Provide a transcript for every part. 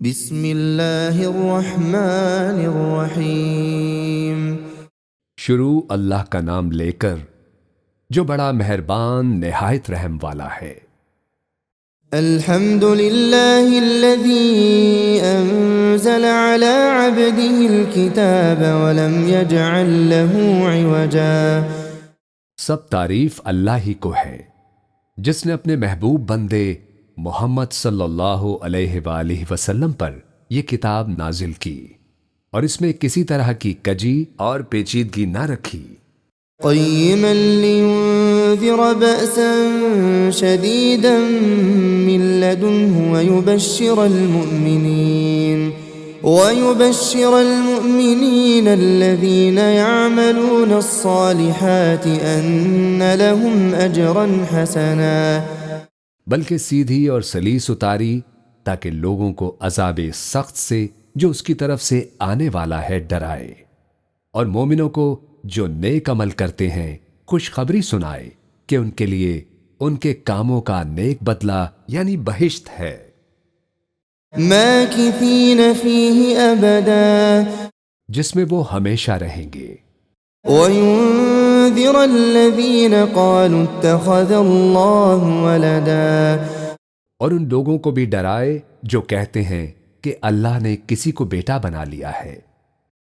بسم اللہ الرحمن الرحیم۔ شروع اللہ کا نام لے کر جو بڑا مہربان نہایت رحم والا ہے۔ الحمد للہ الذی انزل علی عبده الكتاب ولم یجعل له عوجا۔ سب تعریف اللہ ہی کو ہے جس نے اپنے محبوب بندے محمد صلی اللہ علیہ وآلہ وسلم پر یہ کتاب نازل کی اور اس میں کسی طرح کی کجی اور پیچیدگی نہ رکھی۔ قیما لینذر بأسا شدیدا من لدنہ ويبشر المؤمنين الذين يعملون الصالحات أن لهم أجرا حسنا۔ بلکہ سیدھی اور سلیس اتاری تاکہ لوگوں کو عذاب سخت سے جو اس کی طرف سے آنے والا ہے ڈرائے، اور مومنوں کو جو نیک عمل کرتے ہیں خوشخبری سنائے کہ ان کے لیے ان کے کاموں کا نیک بدلہ یعنی بہشت ہے۔ ماکثین فیہ ابدا، جس میں وہ ہمیشہ رہیں گے۔ وینذر الذین قالوا اتخذ اللہ ولدا، اور ان لوگوں کو بھی ڈرائے جو کہتے ہیں کہ اللہ نے کسی کو بیٹا بنا لیا ہے۔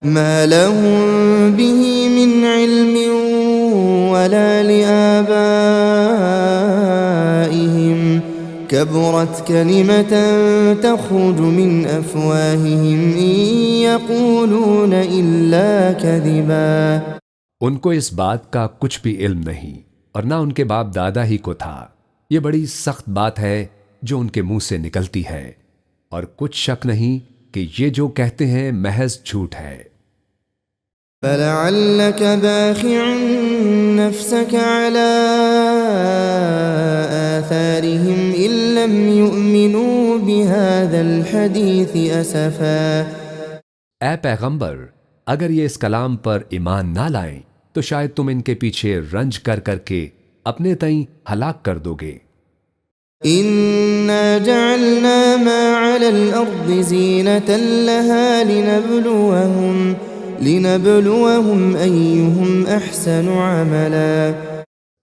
ما لهم به من علم ولا لآبائهم كبرت كلمة تخرج من أفواههم إن يقولون إلا كذبا۔ ان کو اس بات کا کچھ بھی علم نہیں اور نہ ان کے باپ دادا ہی کو تھا۔ یہ بڑی سخت بات ہے جو ان کے منہ سے نکلتی ہے، اور کچھ شک نہیں کہ یہ جو کہتے ہیں محض جھوٹ ہے۔ فلعلك باخع نفسك على آثارهم إن لم يؤمنوا بهذا الحديث أسفا۔ اے پیغمبر، اگر یہ اس کلام پر ایمان نہ لائیں تو شاید تم ان کے پیچھے رنج کر کر کے اپنے تئیں ہلاک کر دو گے۔ إنا جعلنا ما على الأرض زينة لها لنبلوهم أيهم أحسن عملا۔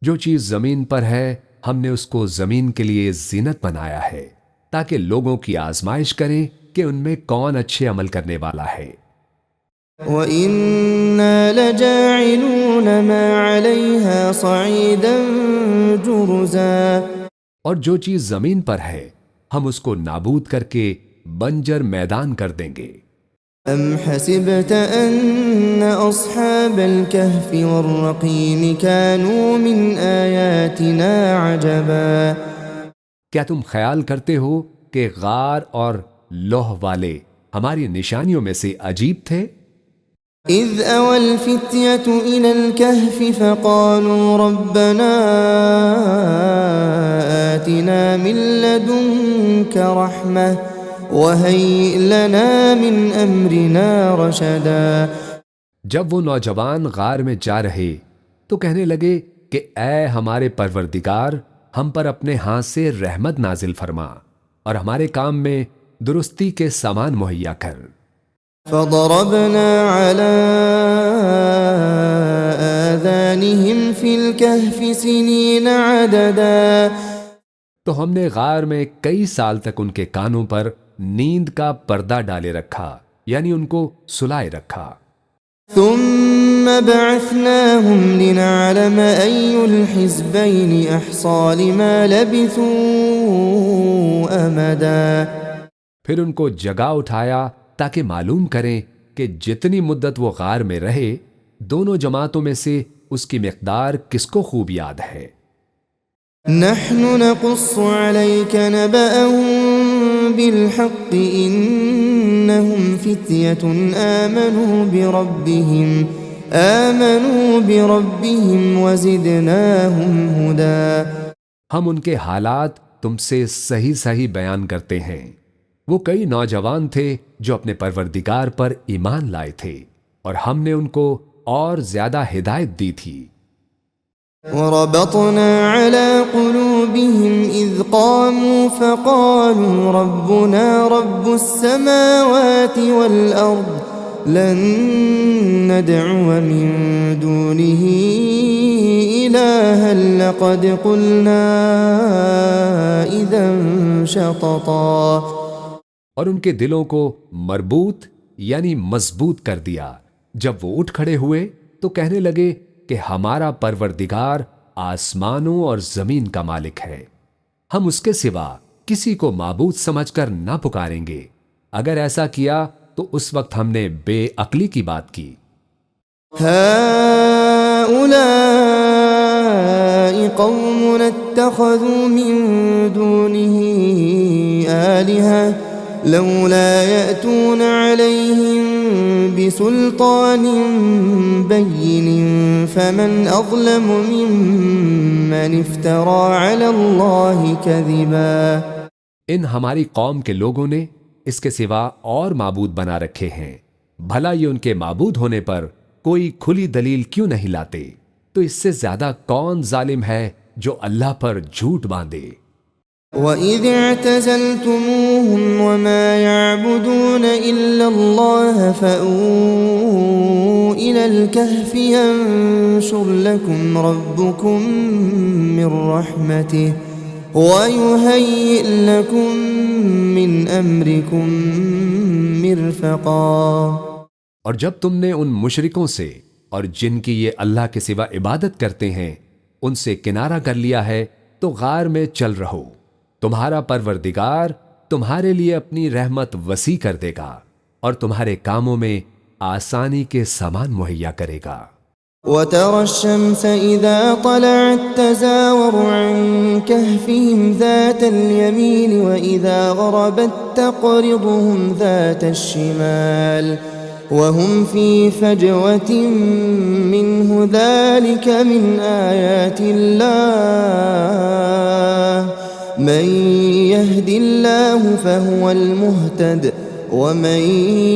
جو چیز زمین پر ہے ہم نے اس کو زمین کے لیے زینت بنایا ہے تاکہ لوگوں کی آزمائش کریں کہ ان میں کون اچھے عمل کرنے والا ہے۔ وَإِنَّا لَجَاعِلُونَ مَا عَلَيْهَا صَعِيدًا جُرُزًا۔ اور جو چیز زمین پر ہے ہم اس کو نابود کر کے بنجر میدان کر دیں گے۔ أَمْ حَسِبْتَ أَنَّ أَصْحَابَ الْكَهْفِ وَالرَّقِيمِ كَانُوا مِنْ آيَاتِنَا عَجَبًا۔ کیا تم خیال کرتے ہو کہ غار اور لوح والے ہماری نشانیوں میں سے عجیب تھے؟ إِذْ أَوَى الْفِتْيَةُ إِلَى الْكَهْفِ فَقَالُوا رَبَّنَا آتِنَا مِن لَّدُنكَ رَحْمَةً وَهَيِّئْ لَنَا مِنْ أَمْرِنَا رَشَدًا۔ جب وہ نوجوان غار میں جا رہے تو کہنے لگے کہ اے ہمارے پروردگار، ہم پر اپنے ہاتھ سے رحمت نازل فرما اور ہمارے کام میں درستی کے سامان مہیا کر۔ فضربنا على آذانهم في الكهف سنين عددا۔ تو ہم نے غار میں کئی سال تک ان کے کانوں پر نیند کا پردہ ڈالے رکھا، یعنی ان کو سلائے رکھا۔ ثم بعثناهم لنعلم أي الحزبين أحصى لما لبثوا أمدا۔ پھر ان کو جگا اٹھایا تاکہ معلوم کریں کہ جتنی مدت وہ غار میں رہے دونوں جماعتوں میں سے اس کی مقدار کس کو خوب یاد ہے۔ نحن نقص عليك نبأهم بالحق إنهم فتية آمنوا بربهم وزدناهم هدى۔ ہم ان کے حالات تم سے صحیح صحیح بیان کرتے ہیں۔ وہ کئی نوجوان تھے جو اپنے پروردگار پر ایمان لائے تھے اور ہم نے ان کو اور زیادہ ہدایت دی تھی۔ وربطنا على قلوبهم إذ قاموا فقالوا ربنا رب السماوات والأرض لن ندعو من دونه إلها لقد قلنا إذا شططا، اور ان کے دلوں کو مربوط یعنی مضبوط کر دیا۔ جب وہ اٹھ کھڑے ہوئے تو کہنے لگے کہ ہمارا پروردگار آسمانوں اور زمین کا مالک ہے، ہم اس کے سوا کسی کو معبود سمجھ کر نہ پکاریں گے۔ اگر ایسا کیا تو اس وقت ہم نے بے عقلی کی بات کی۔ هؤلاء قوم اتخذوا من دونه آلهة لولا يأتون عليهم بسلطان بين فمن أظلم ممن افترى على الله كذبا۔ ان ہماری قوم کے لوگوں نے اس کے سوا اور معبود بنا رکھے ہیں، بھلا یہ ان کے معبود ہونے پر کوئی کھلی دلیل کیوں نہیں لاتے؟ تو اس سے زیادہ کون ظالم ہے جو اللہ پر جھوٹ باندھے۔ وَإِذِ اعْتَزَلْتُمُوهُمْ وَمَا يَعْبُدُونَ إِلَّا اللَّهَ فَأْوُوا إِلَى الْكَهْفِ يَنشُرْ لَكُمْ رَبُّكُمْ مِنْ رَحْمَتِهِ وَيُهَيِّئْ لَكُمْ مِنْ أَمْرِكُمْ مِرْفَقًا۔ اور جب تم نے ان مشرکوں سے اور جن کی یہ اللہ کے سوا عبادت کرتے ہیں ان سے کنارہ کر لیا ہے تو غار میں چل رہو، تمہارا پروردگار تمہارے لیے اپنی رحمت وسیع کر دے گا اور تمہارے کاموں میں آسانی کے سامان مہیا کرے گا۔ وَتَرَى الشَّمْسَ إِذَا طَلَعَتْ تَزَاوَرُ عَنْ كَهْفِهِمْ ذَاتَ الْيَمِينِ وَإِذَا غَرَبَتْ تَقْرِضُهُمْ ذَاتَ الشِّمَالِ وَهُمْ فِي فَجْوَةٍ مِّنْهُ ذَلِكَ مِنْ آيَاتِ اللَّهِ مَن يَهْدِ اللَّهُ فَهُوَ الْمُهْتَدِ وَمَن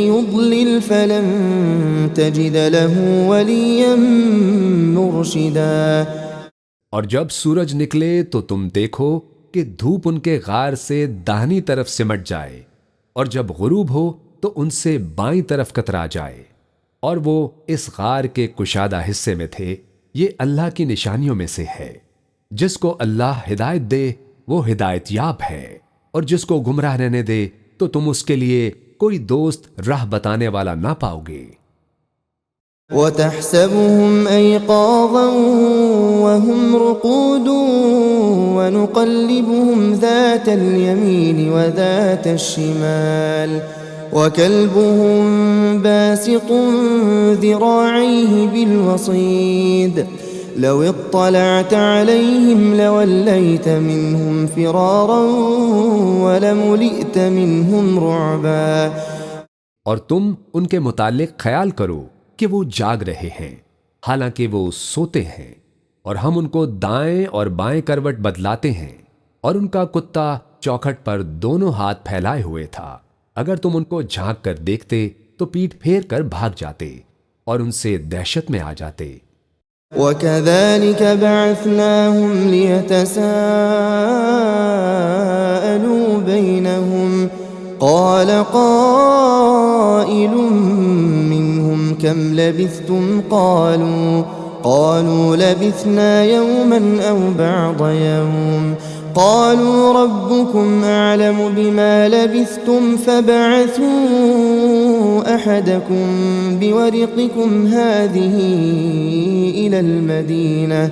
يُضْلِلْ فَلَن تَجِدَ لَهُ وَلِيًّا مُرْشِدًا۔ اور جب سورج نکلے تو تم دیکھو کہ دھوپ ان کے غار سے داہنی طرف سمٹ جائے، اور جب غروب ہو تو ان سے بائیں طرف کترا جائے، اور وہ اس غار کے کشادہ حصے میں تھے۔ یہ اللہ کی نشانیوں میں سے ہے، جس کو اللہ ہدایت دے وہ ہدایت یاب ہے، اور جس کو گمراہ رہنے دے تو تم اس کے لیے کوئی دوست راہ بتانے والا نہ پاؤ گے۔ وَتَحْسَبُهُمْ أَيْقَاظًا وَهُمْ رُقُودٌ وَنُقَلِّبُهُمْ ذَاتَ الْيَمِينِ وَذَاتَ الشِّمَالِ وَكَلْبُهُمْ بَاسِطٌ ذِرَاعَيْهِ بِالْوَصِيدِ لَوِ اطَّلَعْتَ عَلَيْهِمْ لَوَلَّيْتَ مِنْهُمْ فِرَارًا وَلَمُلِئْتَ مِنْهُمْ رُعْبًا۔ اور تم ان کے متعلق خیال کرو کہ وہ جاگ رہے ہیں حالانکہ وہ سوتے ہیں، اور ہم ان کو دائیں اور بائیں کروٹ بدلاتے ہیں، اور ان کا کتا چوکھٹ پر دونوں ہاتھ پھیلائے ہوئے تھا۔ اگر تم ان کو جھانک کر دیکھتے تو پیٹھ پھیر کر بھاگ جاتے اور ان سے دہشت میں آ جاتے۔ وَكَذَلِكَ بَعَثْنَاهُمْ لِيَتَسَاءَلُوا بَيْنَهُمْ قَالَ قَائِلٌ مِّنْهُمْ كَمْ لَبِثْتُمْ قَالُوا لَبِثْنَا يَوْمًا أَوْ بَعْضَ يَوْمٍ قَالُوا رَبُّكُمْ أَعْلَمُ بِمَا لَبِثْتُمْ فَابْعَثُوا أَحَدَكُمْ بِوَرِقِكُمْ هَٰذِهِ إِلَى الْمَدِينَةِ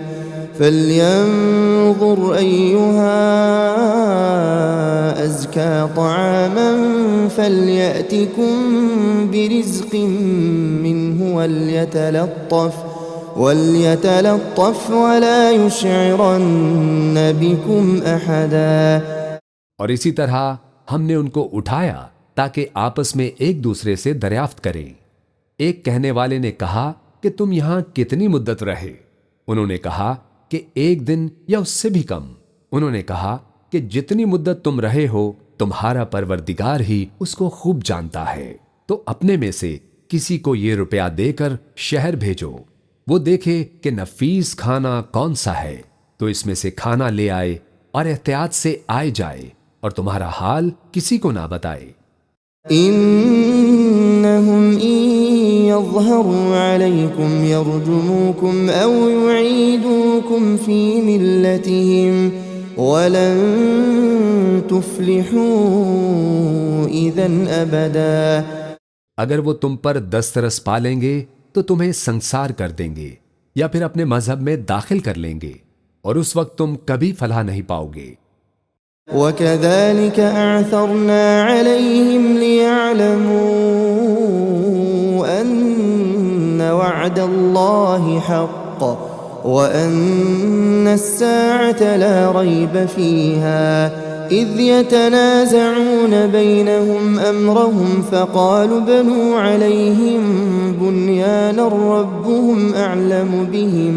فَلْيَنظُرْ أَيُّهَا أَزْكَىٰ طَعَامًا فَلْيَأْتِكُمْ بِرِزْقٍ مِّنْهُ وَلْيَتَلَطَّفْ وَلَا يُشْعِرَنَّ بِكُمْ أَحَدًا۔ اور اسی طرح ہم نے ان کو اٹھایا تاکہ آپس میں ایک دوسرے سے دریافت کریں۔ ایک کہنے والے نے کہا کہ تم یہاں کتنی مدت رہے؟ انہوں نے کہا کہ ایک دن یا اس سے بھی کم۔ انہوں نے کہا کہ جتنی مدت تم رہے ہو تمہارا پروردگار ہی اس کو خوب جانتا ہے، تو اپنے میں سے کسی کو یہ روپیہ دے کر شہر بھیجو۔ وہ دیکھے کہ نفیس کھانا کون سا ہے تو اس میں سے کھانا لے آئے اور احتیاط سے آئے جائے اور تمہارا حال کسی کو نہ بتائے۔ إنهم إن يظهروا عليكم يرجموكم أو يعيدوكم في ملتهم ولن تفلحوا إذا أبدا۔ اگر وہ تم پر دسترس پالیں گے تو تمہیں سنسار کر دیں گے یا پھر اپنے مذہب میں داخل کر لیں گے اور اس وقت تم کبھی فلاح نہیں پاؤ گے۔ وَكَذَلِكَ أَعْثَرْنَا عَلَيْهِمْ لِيَعْلَمُوا أَنَّ وَعْدَ اللَّهِ حَقٌّ وَأَنَّ السَّاعَةَ لَا رَيْبَ فِيهَا إِذْ يَتَنَازَعُونَ بَيْنَهُمْ أَمْرَهُمْ فَقَالُوا ابْنُوا عَلَيْهِمْ بُنْيَانًا رَبُّهُمْ أَعْلَمُ بِهِمْ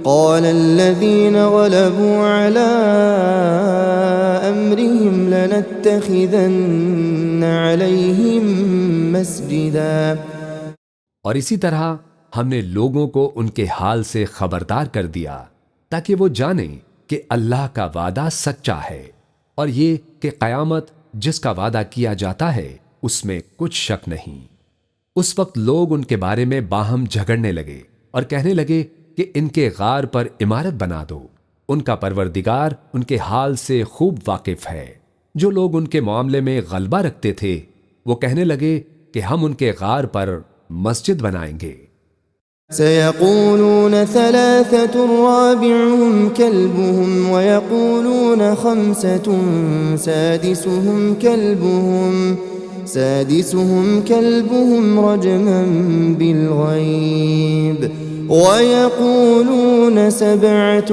قال الذين غلبوا على أمرهم لنتخذن عليهم مسجدا۔ اور اسی طرح ہم نے لوگوں کو ان کے حال سے خبردار کر دیا تاکہ وہ جانیں کہ اللہ کا وعدہ سچا ہے اور یہ کہ قیامت جس کا وعدہ کیا جاتا ہے اس میں کچھ شک نہیں۔ اس وقت لوگ ان کے بارے میں باہم جھگڑنے لگے اور کہنے لگے کہ ان کے غار پر عمارت بنا دو، ان کا پروردگار ان کے حال سے خوب واقف ہے۔ جو لوگ ان کے معاملے میں غلبہ رکھتے تھے وہ کہنے لگے کہ ہم ان کے غار پر مسجد بنائیں گے۔ سيقولون ثلاثة رابعهم كلبهم ويقولون خمسة سادسهم كلبهم رجما بالغيب ويقولون سبعة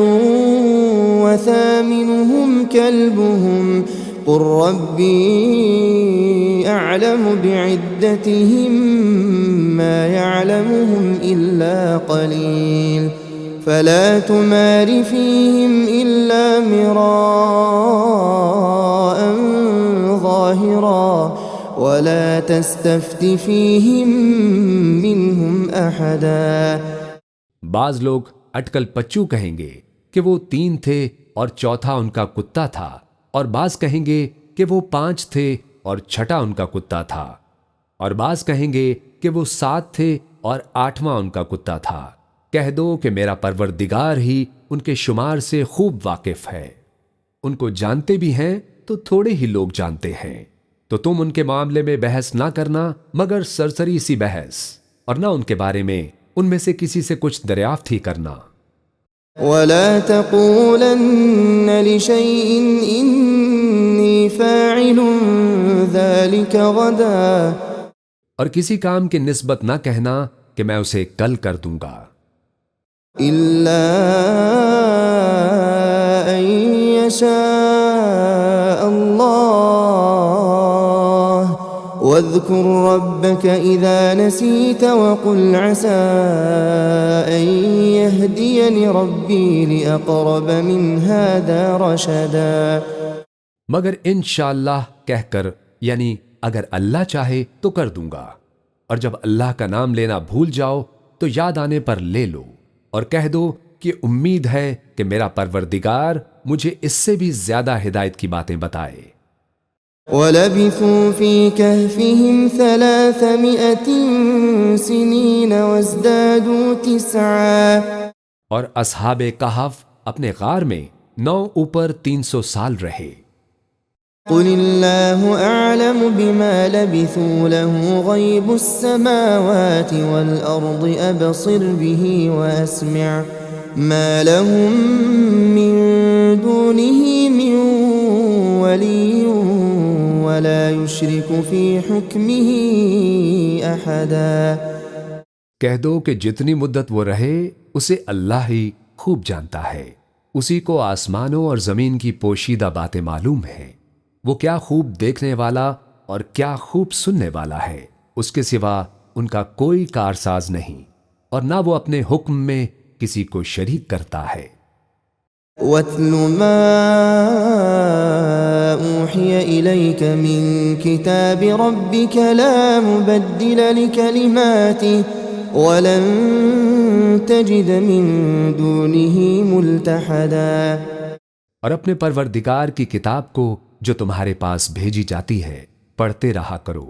وثامنهم كلبهم قل ربي أعلم بعدتهم ما يعلمهم إلا قليل فلا تمار فيهم إلا مراء ظاهرا ولا تستفت فيهم منهم أحدا۔ بعض لوگ اٹکل پچو کہیں گے کہ وہ 3 تھے اور چوتھا ان کا کتا تھا، اور بعض کہیں گے کہ وہ 5 تھے اور چھٹا ان کا کتا تھا، اور بعض کہیں گے کہ وہ 7 تھے اور 8واں ان کا کتا تھا۔ کہہ دو کہ میرا پروردگار ہی ان کے شمار سے خوب واقف ہے، ان کو جانتے بھی ہیں تو تھوڑے ہی لوگ جانتے ہیں۔ تو تم ان کے معاملے میں بحث نہ کرنا مگر سرسری سی بحث، اور نہ ان کے بارے میں ان میں سے کسی سے کچھ دریافت ہی کرنا۔ وَلَا تَقُولَنَّ لِشَيْءٍ إِنِّي فَاعِلٌ ذَلِكَ غَدًا، اور کسی کام کی نسبت نہ کہنا کہ میں اسے کل کر دوں گا، إِلَّا أَن يَشَاءَ اللَّهُ وَاذْكُرْ رَبَّكَ إِذَا نَسِيتَ وَقُلْ عَسَىٰ أَن يَهْدِيَنِ رَبِّي لِأَقْرَبَ مِنْ هَٰذَا رَشَدًا۔ مگر انشاءاللہ کہہ کر، یعنی اگر اللہ چاہے تو کر دوں گا، اور جب اللہ کا نام لینا بھول جاؤ تو یاد آنے پر لے لو، اور کہہ دو کہ امید ہے کہ میرا پروردگار مجھے اس سے بھی زیادہ ہدایت کی باتیں بتائے۔ وَلَبِثُوا فِي كَهْفِهِمْ 300 سِنِينَ وَازْدَادُوا 9۔ اور اصحاب کہف اپنے غار میں 9 اوپر 300 سال رہے۔ قُلِ اللَّهُ أَعْلَمُ بِمَا لَبِثُوا لَهُ غَيْبُ السَّمَاوَاتِ وَالْأَرْضِ أَبْصِرْ بِهِ وَأَسْمِعْ مَا لَهُم مِّن دُونِهِ مِن وَلِيٍّ وَلَا يُشْرِكُ فِي حُكْمِهِ أَحَدًا۔ کہہ دو کہ جتنی مدت وہ رہے اسے اللہ ہی خوب جانتا ہے، اسی کو آسمانوں اور زمین کی پوشیدہ باتیں معلوم ہیں، وہ کیا خوب دیکھنے والا اور کیا خوب سننے والا ہے، اس کے سوا ان کا کوئی کارساز نہیں، اور نہ وہ اپنے حکم میں کسی کو شریک کرتا ہے۔ وَاتْلُ مَا أُوحِيَ إِلَيْكَ مِن كِتَابِ رَبِّكَ لَا مُبَدِّلَ لِكَلِمَاتِهِ وَلَن تجد من دونه ملتحدا اور اپنے پروردگار کی کتاب کو جو تمہارے پاس بھیجی جاتی ہے پڑھتے رہا کرو،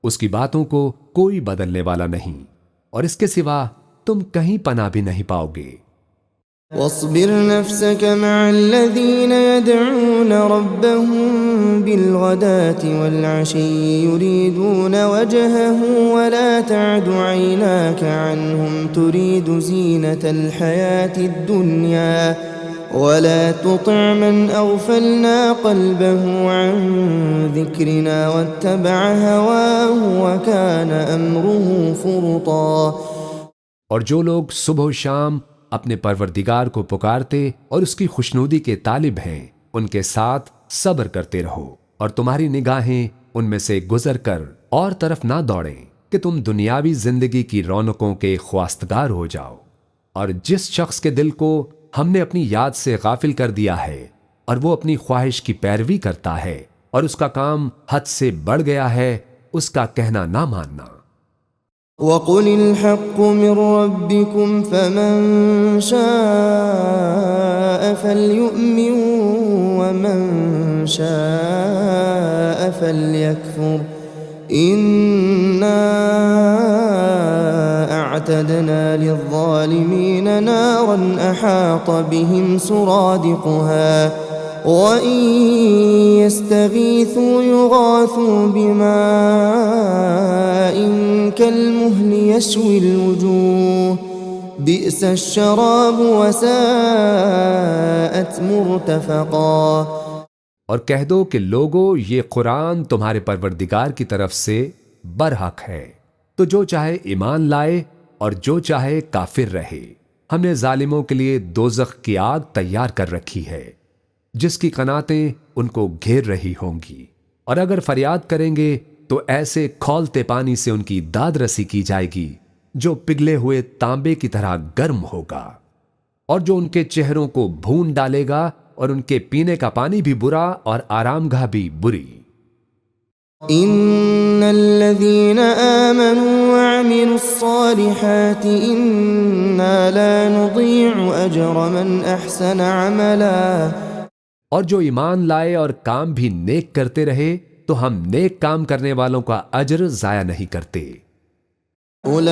اس کی باتوں کو کوئی بدلنے والا نہیں، اور اس کے سوا تم کہیں پناہ بھی نہیں پاؤ گے۔ واصبر نفسك مع الذين يدعون ربهم بالغداة والعشي يريدون وجهه ولا تعد عيناك عنهم تريد زينة الحياة الدنيا ولا تطع من أغفلنا قلبه عن ذكرنا واتبع هواه وكان أمره فرطا۔ اور جو لوگ صبح و شام اپنے پروردگار کو پکارتے اور اس کی خوشنودی کے طالب ہیں، ان کے ساتھ صبر کرتے رہو، اور تمہاری نگاہیں ان میں سے گزر کر اور طرف نہ دوڑیں کہ تم دنیاوی زندگی کی رونقوں کے خواستگار ہو جاؤ۔ اور جس شخص کے دل کو ہم نے اپنی یاد سے غافل کر دیا ہے اور وہ اپنی خواہش کی پیروی کرتا ہے اور اس کا کام حد سے بڑھ گیا ہے، اس کا کہنا نہ ماننا۔ وَقُلِ الْحَقُّ مِنْ رَبِّكُمْ فَمَنْ شَاءَ فَلْيُؤْمِنْ وَمَنْ شَاءَ فَلْيَكْفُرْ إِنَّا أَعْتَدْنَا لِلظَّالِمِينَ نَارًا أَحَاطَ بِهِمْ سُرَادِقُهَا وَإِن يَسْتَغِيثُوا يُغَاثُوا بِمَاءٍ كَالْمُهْلِ يَشْوِي الْوُجُوهَ بِئْسَ الشَّرَابُ وَسَاءَتْ مُرْتَفَقًا۔ اور کہہ دو کہ لوگو، یہ قرآن تمہارے پروردگار کی طرف سے برحق ہے، تو جو چاہے ایمان لائے اور جو چاہے کافر رہے۔ ہم نے ظالموں کے لیے دوزخ کی آگ تیار کر رکھی ہے جس کی قناتیں ان کو گھیر رہی ہوں گی، اور اگر فریاد کریں گے تو ایسے کھولتے پانی سے ان کی داد رسی کی جائے گی جو پگھلے ہوئے تانبے کی طرح گرم ہوگا، اور جو ان کے چہروں کو بھون ڈالے گا، اور ان کے پینے کا پانی بھی برا اور آرام گاہ بھی بری۔ ان الذين آمنوا وعملوا الصالحات انا لا نضيع اجر من احسن عملا۔ اور جو ایمان لائے اور کام بھی نیک کرتے رہے تو ہم نیک کام کرنے والوں کا اجر ضائع نہیں کرتے۔ اولئک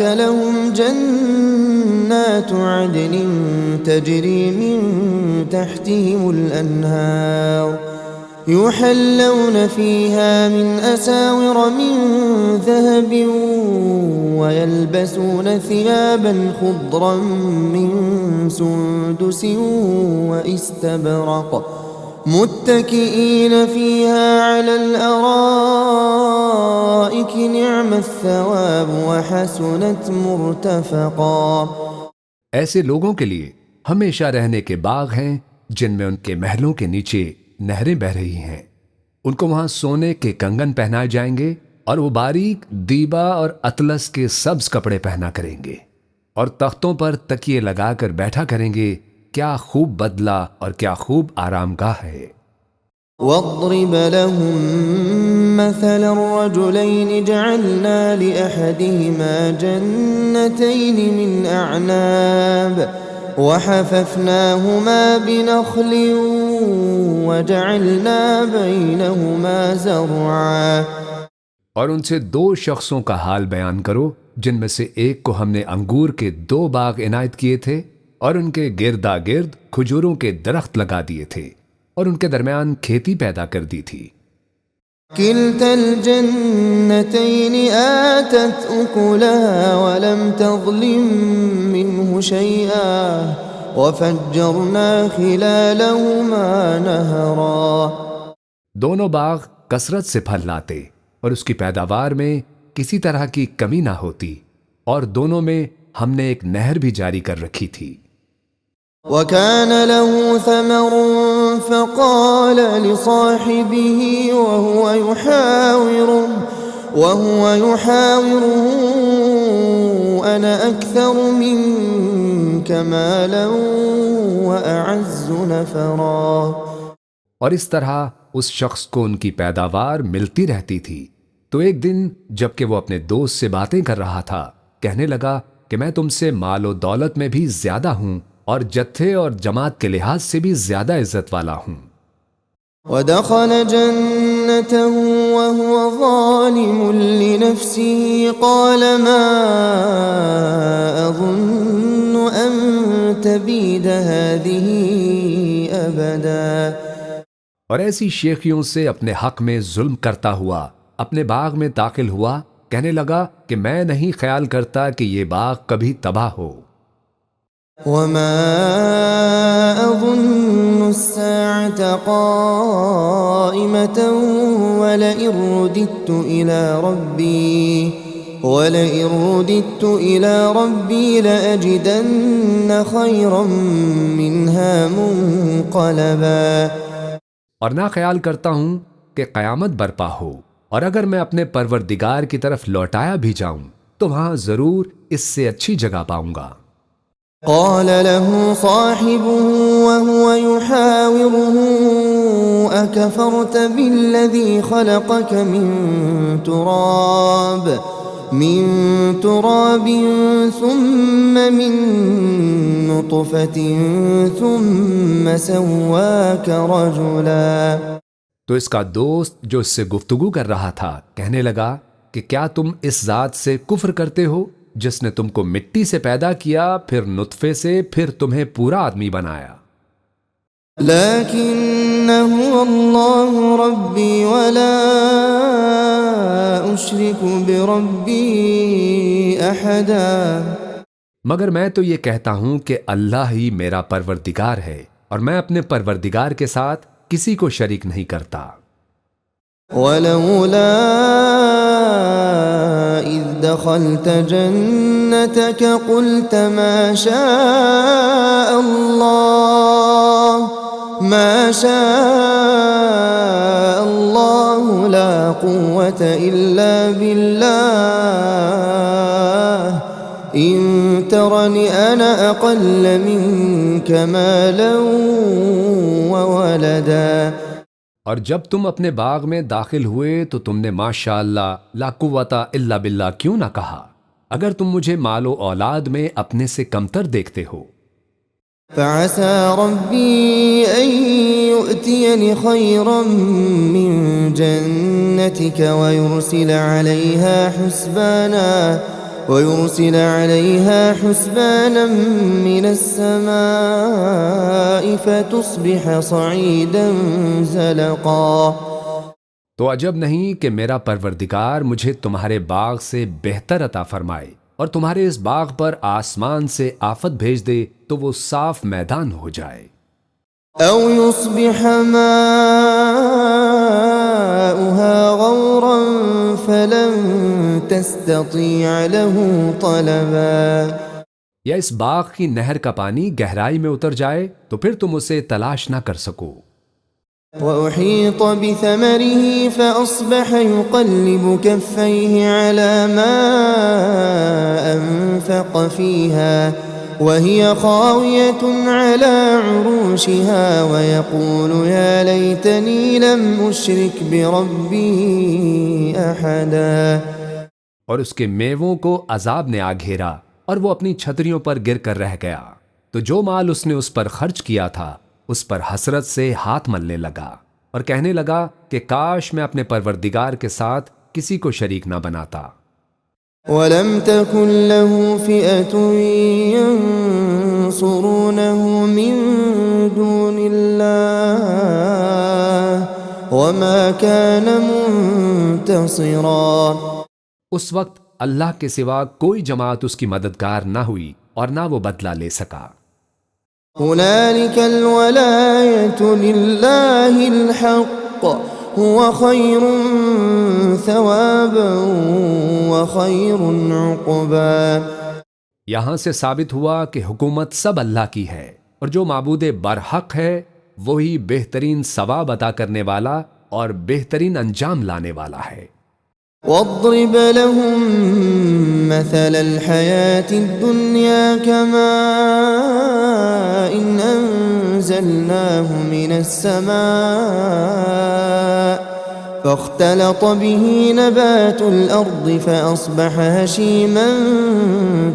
لهم جنات عدن تجری من تحتهم الانہار يحلون فيها من أساور من ذهب ويلبسون ثيابا خضرا من سندس واستبرق متكئين فيها على الأرائك نعم الثواب وحسنت مرتفقا۔ ایسے لوگوں کے لیے ہمیشہ رہنے کے باغ ہیں جن میں ان کے محلوں کے نیچے نہریں بہ رہی ہیں، ان کو وہاں سونے کے کنگن پہنائے جائیں گے، اور وہ باریک دیبا اور اطلس کے سبز کپڑے پہنا کریں گے، اور تختوں پر تکیے لگا کر بیٹھا کریں گے۔ کیا خوب بدلہ اور کیا خوب آرام گاہ ہے۔ واضرب لهم مثل الرجلين جعلنا لأحدهما جنتين من أعناب وحففناهما بنخل وجعلنا بينهما زرعا۔ اور ان سے دو شخصوں کا حال بیان کرو جن میں سے ایک کو ہم نے انگور کے 2 باغ عنایت کیے تھے، اور ان کے گردا گرد کھجوروں کے درخت لگا دیے تھے، اور ان کے درمیان کھیتی پیدا کر دی تھی۔ كلتا الجنتين آتت أكلها ولم تظلم منه شيئا وفجرنا خلالهما نهرا۔ دونوں باغ کثرت سے پھل لاتے اور اس کی پیداوار میں کسی طرح کی کمی نہ ہوتی، اور دونوں میں ہم نے ایک نہر بھی جاری کر رکھی تھی۔ وَكَانَ لَهُ ثَمَرٌ فَقَالَ لِصَاحِبِهِ وَهُوَ يُحَاوِرُهُ أَنَا أَكْثَرُ مِنكَ مَالًا وَأَعَزُّ نَفَرًا۔ اور اس طرح اس شخص کو ان کی پیداوار ملتی رہتی تھی، تو ایک دن جب کہ وہ اپنے دوست سے باتیں کر رہا تھا کہنے لگا کہ میں تم سے مال و دولت میں بھی زیادہ ہوں اور جتھے اور جماعت کے لحاظ سے بھی زیادہ عزت والا ہوں۔ ودخل جنته وهو ظالم لنفسه قال ما أظن أن تبيد هذه أبدا۔ اور ایسی شیخیوں سے اپنے حق میں ظلم کرتا ہوا اپنے باغ میں داخل ہوا، کہنے لگا کہ میں نہیں خیال کرتا کہ یہ باغ کبھی تباہ ہو۔ وما أظن الساعة قائمة ولئن رددت إلى ربي لأجدن خيرا منها منقلبا۔ اور نہ خیال کرتا ہوں کہ قیامت برپا ہو، اور اگر میں اپنے پروردگار کی طرف لوٹایا بھی جاؤں تو وہاں ضرور اس سے اچھی جگہ پاؤں گا۔ قال له صاحبه وهو يحاوره أكفرت بالذي خلقك من تراب ثم من نطفة ثم سواك رجلا۔ تو اس کا دوست جو اس سے گفتگو کر رہا تھا کہنے لگا کہ کیا تم اس ذات سے کفر کرتے ہو جس نے تم کو مٹی سے پیدا کیا، پھر نطفے سے، پھر تمہیں پورا آدمی بنایا۔ لیکن هو اللہ ربی ولا اشرک بربی احدا۔ مگر میں تو یہ کہتا ہوں کہ اللہ ہی میرا پروردگار ہے اور میں اپنے پروردگار کے ساتھ کسی کو شریک نہیں کرتا۔ ولولا إذ دخلت جنتك قلت ما شاء الله لا قوة إلا بالله إن ترني أنا أقل منك مالا وولدا۔ اور جب تم اپنے باغ میں داخل ہوئے تو تم نے ماشاء اللہ لا قوت الا باللہ کیوں نہ کہا، اگر تم مجھے مال و اولاد میں اپنے سے کمتر دیکھتے ہو۔ فعسى ربي أن يؤتيني خيرا من جنتك ويرسل عليها حسبانا من السماء فتصبح صعيدا زلقا۔ تو عجب نہیں کہ میرا پروردگار مجھے تمہارے باغ سے بہتر عطا فرمائے اور تمہارے اس باغ پر آسمان سے آفت بھیج دے تو وہ صاف میدان ہو جائے۔ او يصبح ماؤها غورا فلن تستطيع له طلبا۔ یا اس باغ کی نہر کا پانی گہرائی میں اتر جائے تو پھر تم اسے تلاش نہ کر سکو۔ وأحيط بثمره فأصبح يقلب كفيه على ما أنفق فيها وهي خاوية على عروشها ويقول يا ليتني لم أشرك بربي أحدا۔ اور اس کے میووں کو عذاب نے آ گھیرا اور وہ اپنی چھتریوں پر گر کر رہ گیا، تو جو مال اس نے اس پر خرچ کیا تھا اس پر حسرت سے ہاتھ ملنے لگا اور کہنے لگا کہ کاش میں اپنے پروردگار کے ساتھ کسی کو شریک نہ بناتا۔ وَلَمْ تَكُنْ لَهُ فِئَةٌ يَنصُرُونَهُ مِن دُونِ اللَّهِ وَمَا كَانَ مُنتَصِرًا۔ اس وقت اللہ کے سوا کوئی جماعت اس کی مددگار نہ ہوئی اور نہ وہ بدلہ لے سکا۔ هنالك الولاية لله الحق هو خير ثوابا وخير عقبا۔ یہاں سے ثابت ہوا کہ حکومت سب اللہ کی ہے اور جو معبود برحق ہے وہی بہترین ثواب عطا کرنے والا اور بہترین انجام لانے والا ہے۔ واضرب لهم مثل الحياة الدنيا كماء أنزلناه من السماء فاختلط به نبات الأرض فأصبح هشيما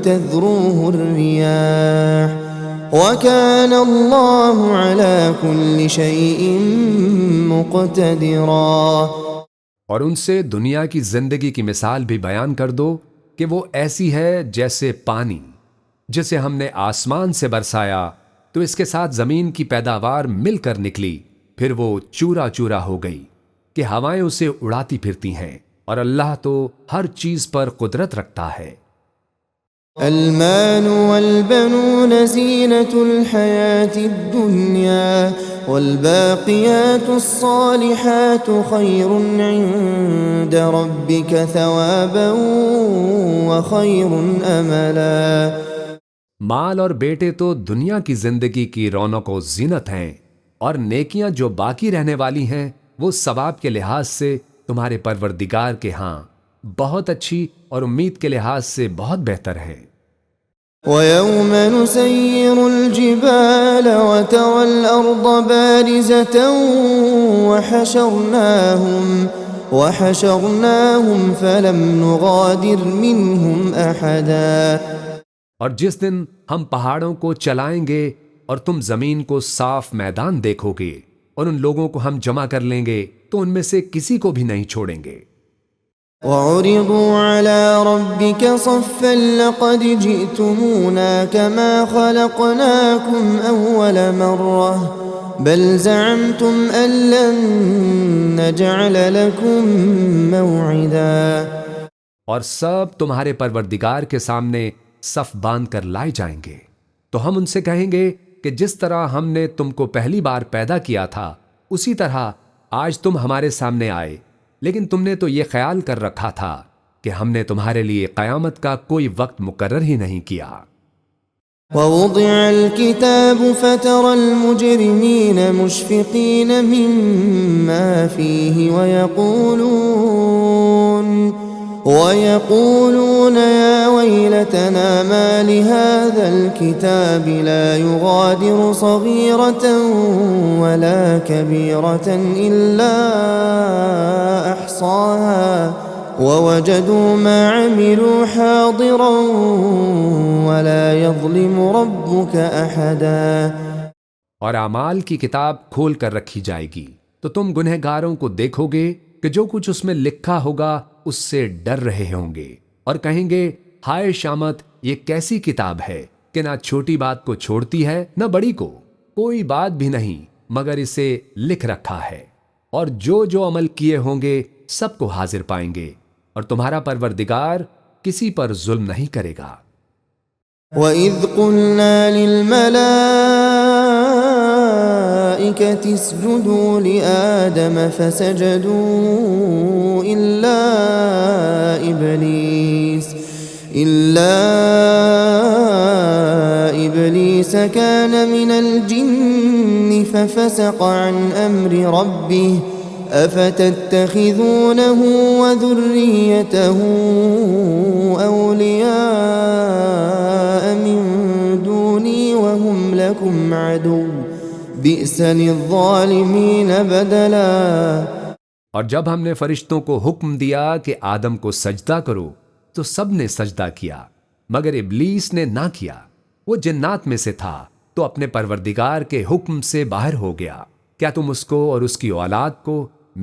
تذروه الرياح وكان الله على كل شيء مقتدرا۔ اور ان سے دنیا کی زندگی کی مثال بھی بیان کر دو کہ وہ ایسی ہے جیسے پانی جسے ہم نے آسمان سے برسایا تو اس کے ساتھ زمین کی پیداوار مل کر نکلی، پھر وہ چورا چورا ہو گئی کہ ہوائیں اسے اڑاتی پھرتی ہیں، اور اللہ تو ہر چیز پر قدرت رکھتا ہے۔ المال والبنون زينة الحياة الدنيا والباقيات الصالحات خير عند ربك ثوابا وخير املا۔ مال اور بیٹے تو دنیا کی زندگی کی رونق و زینت ہیں، اور نیکیاں جو باقی رہنے والی ہیں وہ ثواب کے لحاظ سے تمہارے پروردگار کے ہاں بہت اچھی اور امید کے لحاظ سے بہت بہتر ہے۔ وَيَوْمَ نُسَيِّرُ الْجِبَالَ وَتَرَى الْأَرْضَ بَارِزَةً وَحَشَرْنَاهُمْ فَلَمْ نُغَادِرْ مِنْهُمْ أَحَدًا۔ اور جس دن ہم پہاڑوں کو چلائیں گے اور تم زمین کو صاف میدان دیکھو گے اور ان لوگوں کو ہم جمع کر لیں گے تو ان میں سے کسی کو بھی نہیں چھوڑیں گے۔ وَعُرِضُوا عَلَى رَبِّكَ صَفًّا لَقَدْ جِئْتُمُونَا كَمَا خَلَقْنَاكُمْ أَوَّلَ مَرَّةٍ بَلْ زَعَمْتُمْ أَن لَّن نَّجْعَلَ لَكُم مَّوْعِدًا۔ اور سب تمہارے پروردگار کے سامنے صف باندھ کر لائے جائیں گے، تو ہم ان سے کہیں گے کہ جس طرح ہم نے تم کو پہلی بار پیدا کیا تھا اسی طرح آج تم ہمارے سامنے آئے، لیکن تم نے تو یہ خیال کر رکھا تھا کہ ہم نے تمہارے لیے قیامت کا کوئی وقت مقرر ہی نہیں کیا۔ وَوُضِعَ الْكِتَابُ فَتَرَى الْمُجْرِمِينَ مُشْفِقِينَ مِمَّا فِيهِ وَيَقُولُونَ يَا وَيْلَتَنَا مَا لِهَذَا الْكِتَابِ لَا يُغَادِرُ صَغِيرَةً وَلَا كَبِيرَةً إِلَّا أَحْصَاهَا وَوَجَدُوا مَا عَمِلُوا حَاضِرًا وَلَا يَظْلِمُ رَبُّكَ أَحَدًا۔ اور اعمال کی کتاب کھول کر رکھی جائے گی تو تم گنہگاروں کو دیکھو گے کہ جو کچھ اس میں لکھا ہوگا اس سے ڈر رہے ہوں گے اور کہیں گے ہائے شامت، یہ کیسی کتاب ہے کہ نہ چھوٹی بات کو چھوڑتی ہے نہ بڑی کو، کوئی بات بھی نہیں مگر اسے لکھ رکھا ہے، اور جو جو عمل کیے ہوں گے سب کو حاضر پائیں گے، اور تمہارا پروردگار کسی پر ظلم نہیں کرے گا۔ وَإِذْ قُلْنَا لِلْمَلَائِكَةِ اسْجُدُوا لِآدَمَ فَسَجَدُوا إِلَّا إِبْلِيسَ كَانَ مِنَ الْجِنِّ فَفَسَقَ عَنْ أَمْرِ رَبِّهِ أَفَتَتَّخِذُونَهُ وَذُرِّيَّتَهُ أَوْلِيَاءَ مِن دُونِي وَهُمْ لَكُمْ عَدُوٌّ بِئْسَ لِلظَّالِمِينَ بَدَلًا۔ اور جب ہم نے فرشتوں کو حکم دیا کہ آدم کو سجدہ کرو تو سب نے سجدہ کیا مگر ابلیس نے نہ کیا، وہ جنات میں سے تھا تو اپنے پروردگار کے حکم سے باہر ہو گیا۔ کیا تم اس کو اور اس کی اولاد کو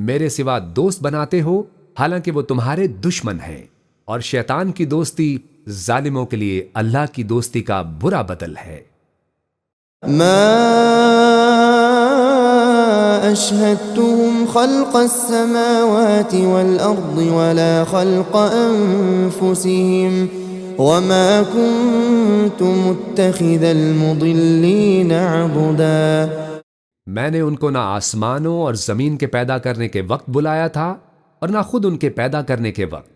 میرے سوا دوست بناتے ہو حالانکہ وہ تمہارے دشمن ہیں، اور شیطان کی دوستی ظالموں کے لیے اللہ کی دوستی کا برا بدل ہے۔ ما أشهدتهم خلق السماوات والأرض ولا خلق أنفسهم وما كنت متخذ المضلين عضدا۔ میں نے ان کو نہ آسمانوں اور زمین کے پیدا کرنے کے وقت بلایا تھا اور نہ خود ان کے پیدا کرنے کے وقت،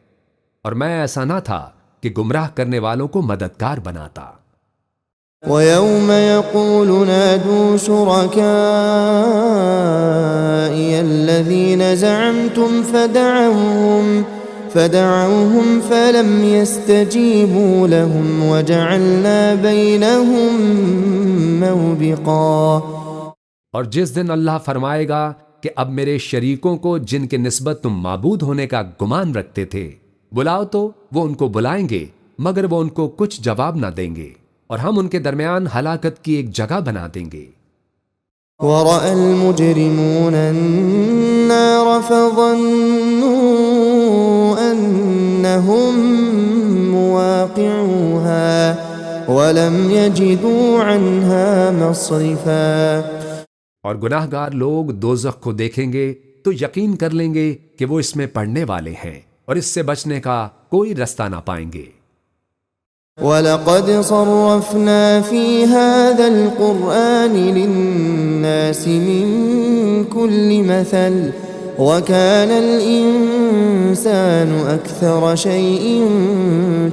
اور میں ایسا نہ تھا کہ گمراہ کرنے والوں کو مددگار بناتا۔ وَيَوْمَ يَقُولُ نَادُوا شُرَكَائِيَ الَّذِينَ زَعَمْتُمْ فَدَعَوْهُمْ فَلَمْ يَسْتَجِيبُوا لَهُمْ وَجَعَلْنَا بَيْنَهُمْ مَوْبِقًا۔ اور جس دن اللہ فرمائے گا کہ اب میرے شریکوں کو جن کے نسبت تم معبود ہونے کا گمان رکھتے تھے بلاؤ تو وہ ان کو بلائیں گے، مگر وہ ان کو کچھ جواب نہ دیں گے، اور ہم ان کے درمیان ہلاکت کی ایک جگہ بنا دیں گے۔ ورأى المجرمون النار فظنوا أنهم مواقعوها ولم يجدوا عنها مصرفا۔ اور گناہ گار لوگ دوزخ کو دیکھیں گے تو یقین کر لیں گے کہ وہ اس میں پڑنے والے ہیں، اور اس سے بچنے کا کوئی رستہ نہ پائیں گے۔ وَلَقَدْ صَرَّفْنَا فِي هَذَا الْقُرْآنِ لِلنَّاسِ مِنْ كُلِّ مَثَلٍ وَكَانَ الْإِنسَانُ أَكْثَرَ شَيْءٍ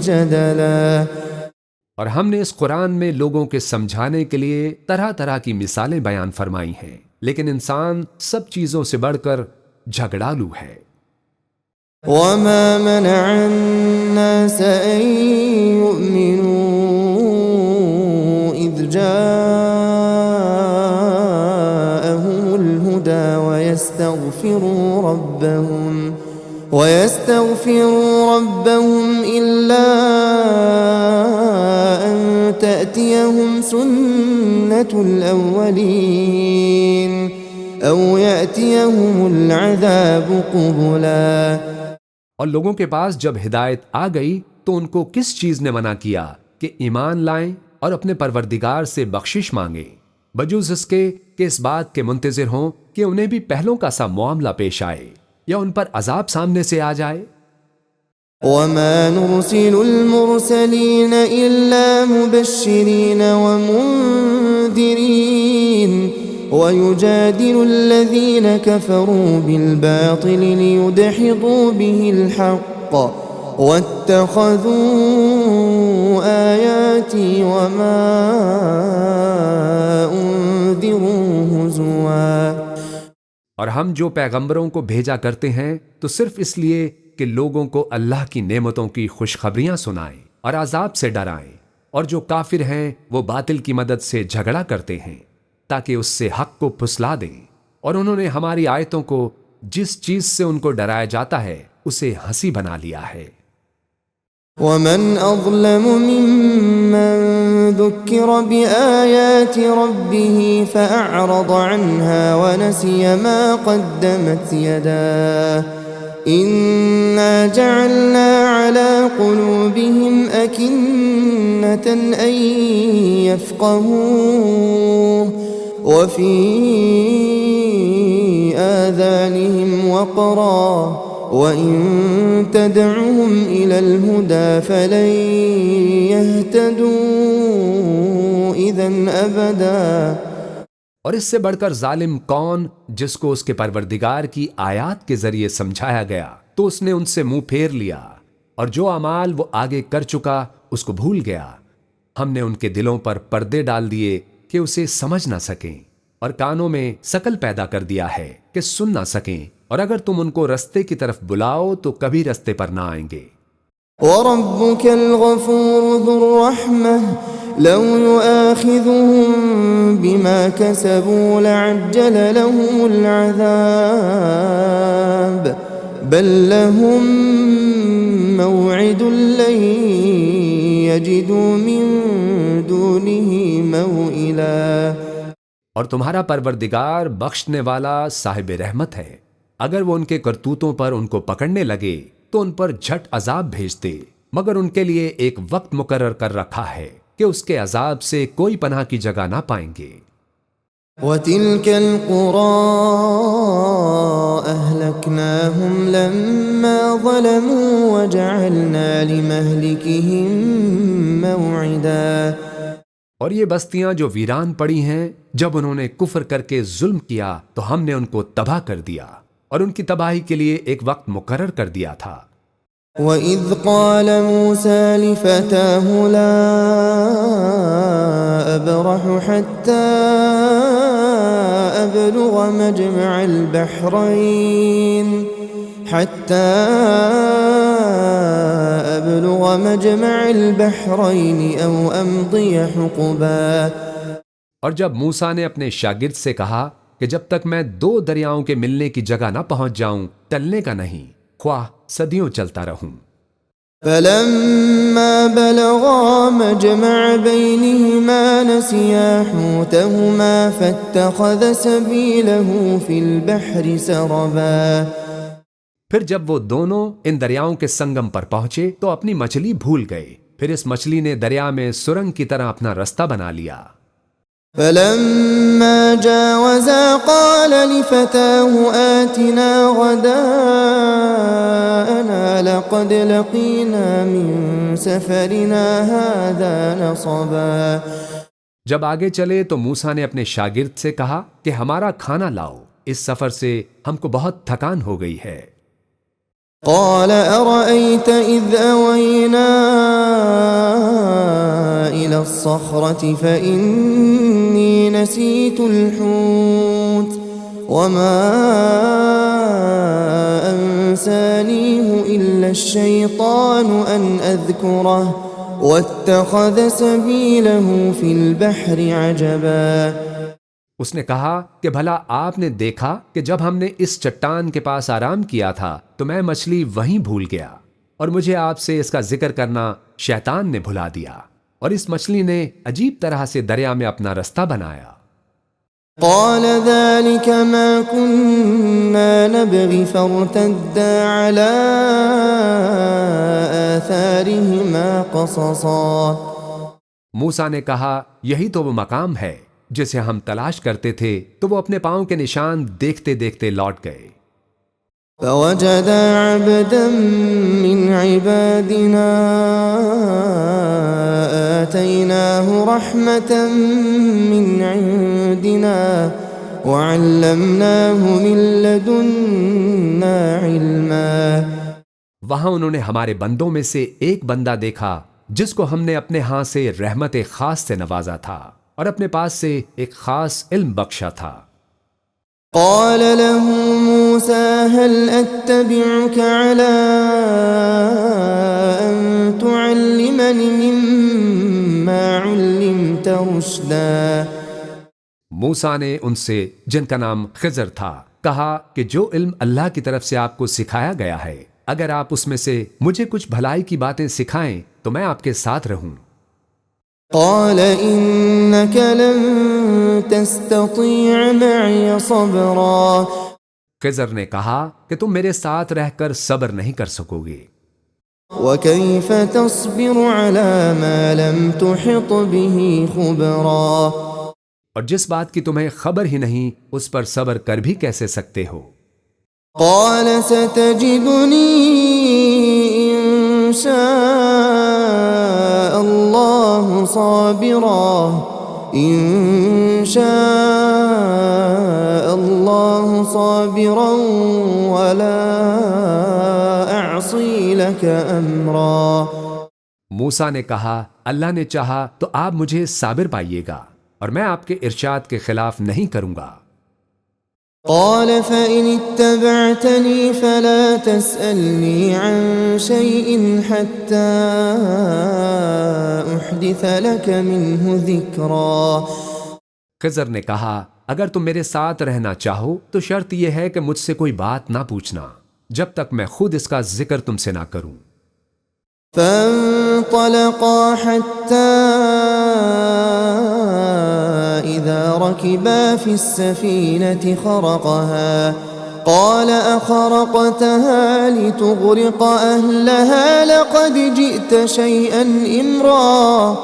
جَدَلًا۔ اور ہم نے اس قرآن میں لوگوں کے سمجھانے کے لیے طرح طرح کی مثالیں بیان فرمائی ہیں، لیکن انسان سب چیزوں سے بڑھ کر جھگڑالو ہے۔ وَمَا مَنَعَ النَّاسَ أَن يُؤْمِنُوا إِذْ جَاءَهُمُ الْهُدَى وَيَسْتَغْفِرُوا رَبَّهُمْ إِلَّا أَن تَأْتِيَهُمْ سُنَّةُ الْأَوَّلِينَ أَوْ يَأْتِيَهُمُ الْعَذَابُ قُبُلًا۔ اور لوگوں کے پاس جب ہدایت آ گئی تو ان کو کس چیز نے منع کیا کہ ایمان لائیں اور اپنے پروردگار سے بخشش مانگیں، بجوز اس کے کہ اس بات کے منتظر ہوں کہ انہیں بھی پہلوں کا سا معاملہ پیش آئے یا ان پر عذاب سامنے سے آ جائے۔ وَمَا نُرْسِلُ الْمُرْسَلِينَ إِلَّا مُبَشِّرِينَ وَمُنذِرِينَ وَيُجَادِلُ الَّذِينَ كَفَرُوا بِالْبَاطِلِ لِيُدْحِضُوا بِهِ الْحَقَّ وَاتَّخَذُوا آيَاتِي وَمَا أُنذِرُوا هُزُوًا۔ اور ہم جو پیغمبروں کو بھیجا کرتے ہیں تو صرف اس لیے کہ لوگوں کو اللہ کی نعمتوں کی خوشخبریاں سنائیں اور عذاب سے ڈرائیں، اور جو کافر ہیں وہ باطل کی مدد سے جھگڑا کرتے ہیں تاکہ اس سے حق کو پھسلا دیں، اور انہوں نے ہماری آیتوں کو جس چیز سے ان کو ڈرایا جاتا ہے اسے ہنسی بنا لیا ہے۔ وَمَنْ أَظْلَمُ مِمَّنْ ذُكِّرَ بِآيَاتِ رَبِّهِ فَأَعْرَضَ عَنْهَا وَنَسِيَ مَا قَدَّمَتْ يَدَاهُ إِنَّا جَعَلْنَا عَلَى قُلُوبِهِمْ أَكِنَّةً أَن يَفْقَهُوهُ وَفِي آذَانِهِمْ وَقْرًا وَإِن تَدْعُهُمْ إِلَى الْهُدَى فَلَن يَهْتَدُوا إِذًا أَبَدًا۔ اور اس سے بڑھ کر ظالم کون جس کو اس کے پروردگار کی آیات کے ذریعے سمجھایا گیا تو اس نے ان سے منہ پھیر لیا، اور جو اعمال وہ آگے کر چکا اس کو بھول گیا۔ ہم نے ان کے دلوں پر پردے ڈال دیے کہ اسے سمجھ نہ سکیں، اور کانوں میں سکل پیدا کر دیا ہے کہ سن نہ سکیں، اور اگر تم ان کو رستے کی طرف بلاؤ تو کبھی رستے پر نہ آئیں گے۔ وَرَبُّكَ الْغَفُورُ ذُو الرَّحْمَةِ لَوْ يُؤَاخِذُهُم بِمَا كَسَبُوا لَعَجَّلَ لَهُمُ الْعَذَابَ بَل لَّهُم مَّوْعِدٌ لَّن يَجِدُوا مِن دُونِهِ مَوْئِلًا۔ اور تمہارا پروردگار بخشنے والا صاحب رحمت ہے، اگر وہ ان کے کرتوتوں پر ان کو پکڑنے لگے تو ان پر جھٹ عذاب بھیج دے، مگر ان کے لیے ایک وقت مقرر کر رکھا ہے کہ اس کے عذاب سے کوئی پناہ کی جگہ نہ پائیں گے۔ وَتِلْكَ الْقُرَىٰ أَهْلَكْنَاهُمْ لَمَّا ظَلَمُوا وَجَعَلْنَا لِمَهْلِكِهِم مَّوْعِدًا۔ اور یہ بستیاں جو ویران پڑی ہیں، جب انہوں نے کفر کر کے ظلم کیا تو ہم نے ان کو تباہ کر دیا، اور ان کی تباہی کے لیے ایک وقت مقرر کر دیا تھا۔ وَإِذْ قَالَ مُوسَىٰ لِفَتَاهُ لَا أَبْرَحُ حَتَّىٰ أَبْلُغَ مَجْمَعَ الْبَحْرَيْنِ أَوْ أَمْضِيَ حُقُبًا۔ اور جب موسیٰ نے اپنے شاگرد سے کہا کہ جب تک میں دو دریاؤں کے ملنے کی جگہ نہ پہنچ جاؤں ٹلنے کا نہیں، خواہ صدیوں چلتا رہوں۔ فلما بلغا مجمع بينهما نسيا حوتهما فاتخذ سبيله في البحر سربا۔ پھر جب وہ دونوں ان دریاؤں کے سنگم پر پہنچے تو اپنی مچھلی بھول گئے، پھر اس مچھلی نے دریا میں سرنگ کی طرح اپنا رستہ بنا لیا۔ فلما جاوزا قال لفتاه آتنا غداءنا لقد لقينا من سفرنا هذا نصبا۔ جب آگے چلے تو موسیٰ نے اپنے شاگرد سے کہا کہ ہمارا کھانا لاؤ، اس سفر سے ہم کو بہت تھکان ہو گئی ہے۔ قال أرأيت إذ أوينا إلى الصخرة فإني نسيت الحوت وما أنسانيه إلا الشيطان أن أذكره واتخذ سبيله في البحر عجبا۔ اس نے کہا کہ بھلا آپ نے دیکھا کہ جب ہم نے اس چٹان کے پاس آرام کیا تھا تو میں مچھلی وہیں بھول گیا، اور مجھے آپ سے اس کا ذکر کرنا شیطان نے بھلا دیا، اور اس مچھلی نے عجیب طرح سے دریا میں اپنا رستہ بنایا۔ قال ذلك ما كنا نبغي فارتدا على آثارهما قصصا۔ موسیٰ نے کہا یہی تو وہ مقام ہے جسے ہم تلاش کرتے تھے، تو وہ اپنے پاؤں کے نشان دیکھتے دیکھتے لوٹ گئے۔ فوجد عبدا من عبادنا آتيناه رحمة من عندنا وعلمناه من لدنا علما۔ وہاں انہوں نے ہمارے بندوں میں سے ایک بندہ دیکھا جس کو ہم نے اپنے ہاں سے رحمت خاص سے نوازا تھا اور اپنے پاس سے ایک خاص علم بخشا تھا۔ قال له موسى هل أتبعك على أن تعلمني مما علمت رشدا۔ موسیٰ نے ان سے، جن کا نام خضر تھا، کہا کہ جو علم اللہ کی طرف سے آپ کو سکھایا گیا ہے، اگر آپ اس میں سے مجھے کچھ بھلائی کی باتیں سکھائیں تو میں آپ کے ساتھ رہوں۔ قال إنك لن تستطيع معي صبرا۔ خضر نے کہا کہ تم میرے ساتھ رہ کر صبر نہیں کر سکو گے۔ وكيف تصبر على ما لم تحط به خبرا۔ اور جس بات کی تمہیں خبر ہی نہیں اس پر صبر کر بھی کیسے سکتے ہو؟ قال ستجدني إن شاء الله صابرا إن شاء الله صابرا ولا أعصي لك أمرا۔ موسیٰ نے کہا اللہ نے چاہا تو آپ مجھے صابر پائیے گا اور میں آپ کے ارشاد کے خلاف نہیں کروں گا۔ قال فإن اتبعتني فلا تسألني عن شيء حتى أحدث لك منه ذكرا۔ خضر نے کہا اگر تم میرے ساتھ رہنا چاہو تو شرط یہ ہے کہ مجھ سے کوئی بات نہ پوچھنا جب تک میں خود اس کا ذکر تم سے نہ کروں۔ فانطلقا حتى إذا ركبا في السفينة خرقها قال أخرقتها لتغرق أهلها لقد جئت شيئا إمرا۔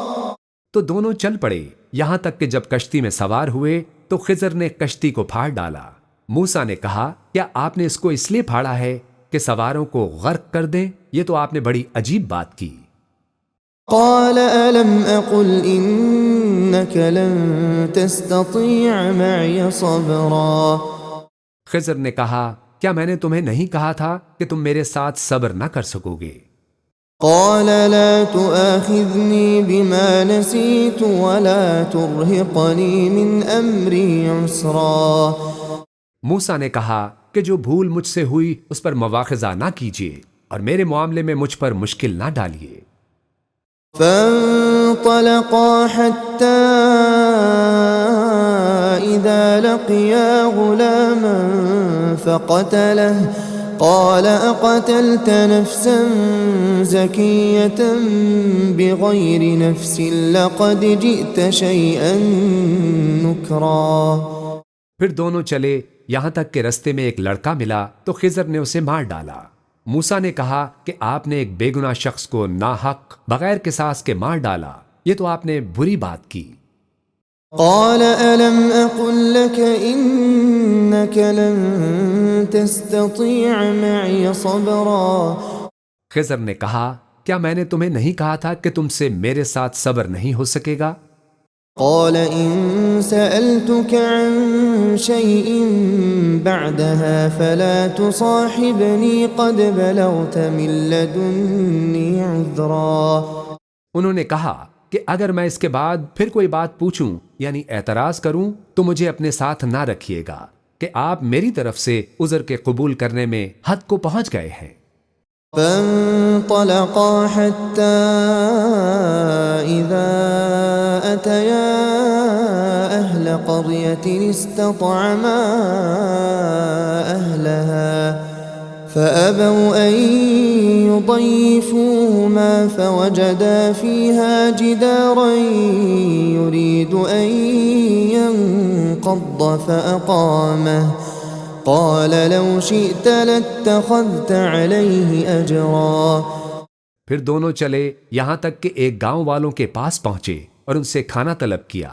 تو دونوں چل پڑے یہاں تک کہ جب کشتی میں سوار ہوئے تو خضر نے کشتی کو پھاڑ ڈالا۔ موسیٰ نے کہا کیا آپ نے اس کو اس لیے پھاڑا ہے کہ سواروں کو غرق کر دیں؟ یہ تو آپ نے بڑی عجیب بات کی۔ قال ألم أقل إنك لن تستطيع معي صبرا۔ خضر نے کہا کیا میں نے تمہیں نہیں کہا تھا کہ تم میرے ساتھ صبر نہ کر سکو گے؟ قال لا تؤاخذني بما نسيت ولا ترهقني من أمري عسرا۔ موسیٰ نے کہا کہ جو بھول مجھ سے ہوئی اس پر مواخذہ نہ کیجیے اور میرے معاملے میں مجھ پر مشکل نہ ڈالیے۔ فانطلقا حتى إذا لقيا غلاما فقتله قال أقتلت نفسا زكية بغير نفس لقد جئت شيئا نكرا۔ پھر دونوں چلے یہاں تک کہ رستے میں ایک لڑکا ملا تو خضر نے اسے مار ڈالا۔ موسیٰ نے کہا کہ آپ نے ایک بے گناہ شخص کو ناحق بغیر قصاص کے مار ڈالا، یہ تو آپ نے بری بات کی۔ قال ألم أقل لك إنك لن تستطيع معي صبرا۔ خضر نے کہا کیا میں نے تمہیں نہیں کہا تھا کہ تم سے میرے ساتھ صبر نہیں ہو سکے گا؟ قال إن سألتك عن شيء بعدها فلا تصاحبني قد بلغت من لدني عذرا۔ انہوں نے کہا کہ اگر میں اس کے بعد پھر کوئی بات پوچھوں یعنی اعتراض کروں تو مجھے اپنے ساتھ نہ رکھیے گا کہ آپ میری طرف سے عذر کے قبول کرنے میں حد کو پہنچ گئے ہیں۔ فانطلقا حتى إذا أتيا أهل قرية استطعما أهلها فأبوا أن يضيفوهما فوجدا فيها جدارا يريد أن ينقض فأقامه قال لو شئت لاتخذت عليه أجرا۔ پھر دونوں چلے یہاں تک کہ ایک گاؤں والوں کے پاس پہنچے اور ان سے کھانا طلب کیا۔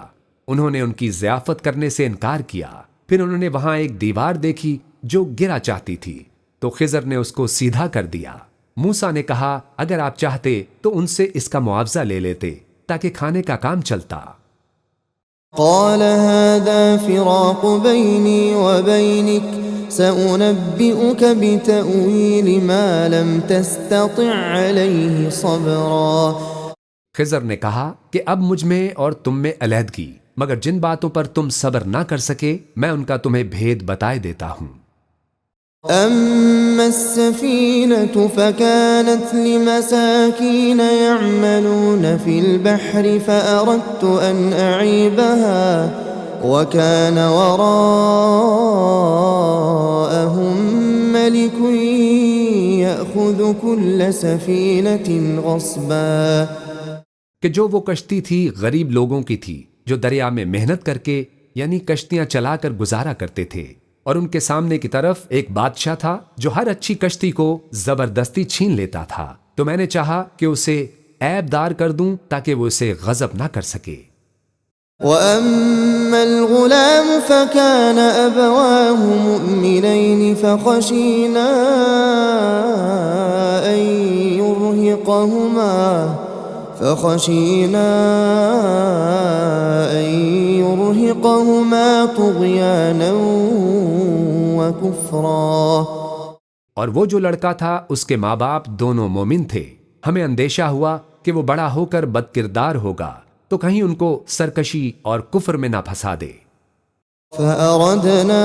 انہوں نے ان کی ضیافت کرنے سے انکار کیا۔ پھر انہوں نے وہاں ایک دیوار دیکھی جو گرا چاہتی تھی تو خضر نے اس کو سیدھا کر دیا۔ موسیٰ نے کہا اگر آپ چاہتے تو ان سے اس کا معاوضہ لے لیتے تاکہ کھانے کا کام چلتا۔ قال هذا فراق بيني وبينك سأنبئك بتأويل ما لم تستطع عليه صبرا۔ خضر نے کہا کہ اب مجھ میں اور تم میں علیحدگی، مگر جن باتوں پر تم صبر نہ کر سکے میں ان کا تمہیں بھید بتائے دیتا ہوں۔ أما السفينة فكانت لمساكين يعملون في البحر فأردت أن أعيبها وكان وراءهم ملك يأخذ كل سفينة غصبا۔ کہ جو وہ کشتی تھی غریب لوگوں کی تھی جو دریا میں محنت کر کے یعنی کشتیاں چلا کر گزارا کرتے تھے، اور ان کے سامنے کی طرف ایک بادشاہ تھا جو ہر اچھی کشتی کو زبردستی چھین لیتا تھا، تو میں نے چاہا کہ اسے عیب دار کر دوں تاکہ وہ اسے غضب نہ کر سکے۔ وَأَمَّا الْغُلَامُ فَكَانَ أَبَوَاهُ مُؤْمِنَيْنِ فَخَشِينَا أَن يُرْهِقَهُمَا طُغْيَانًا وَكُفْرًا۔ اور وہ جو لڑکا تھا اس کے ماں باپ دونوں مومن تھے، ہمیں اندیشہ ہوا کہ وہ بڑا ہو کر بد کردار ہوگا تو کہیں ان کو سرکشی اور کفر میں نہ پھنسا دے۔ فَأَرَدْنَا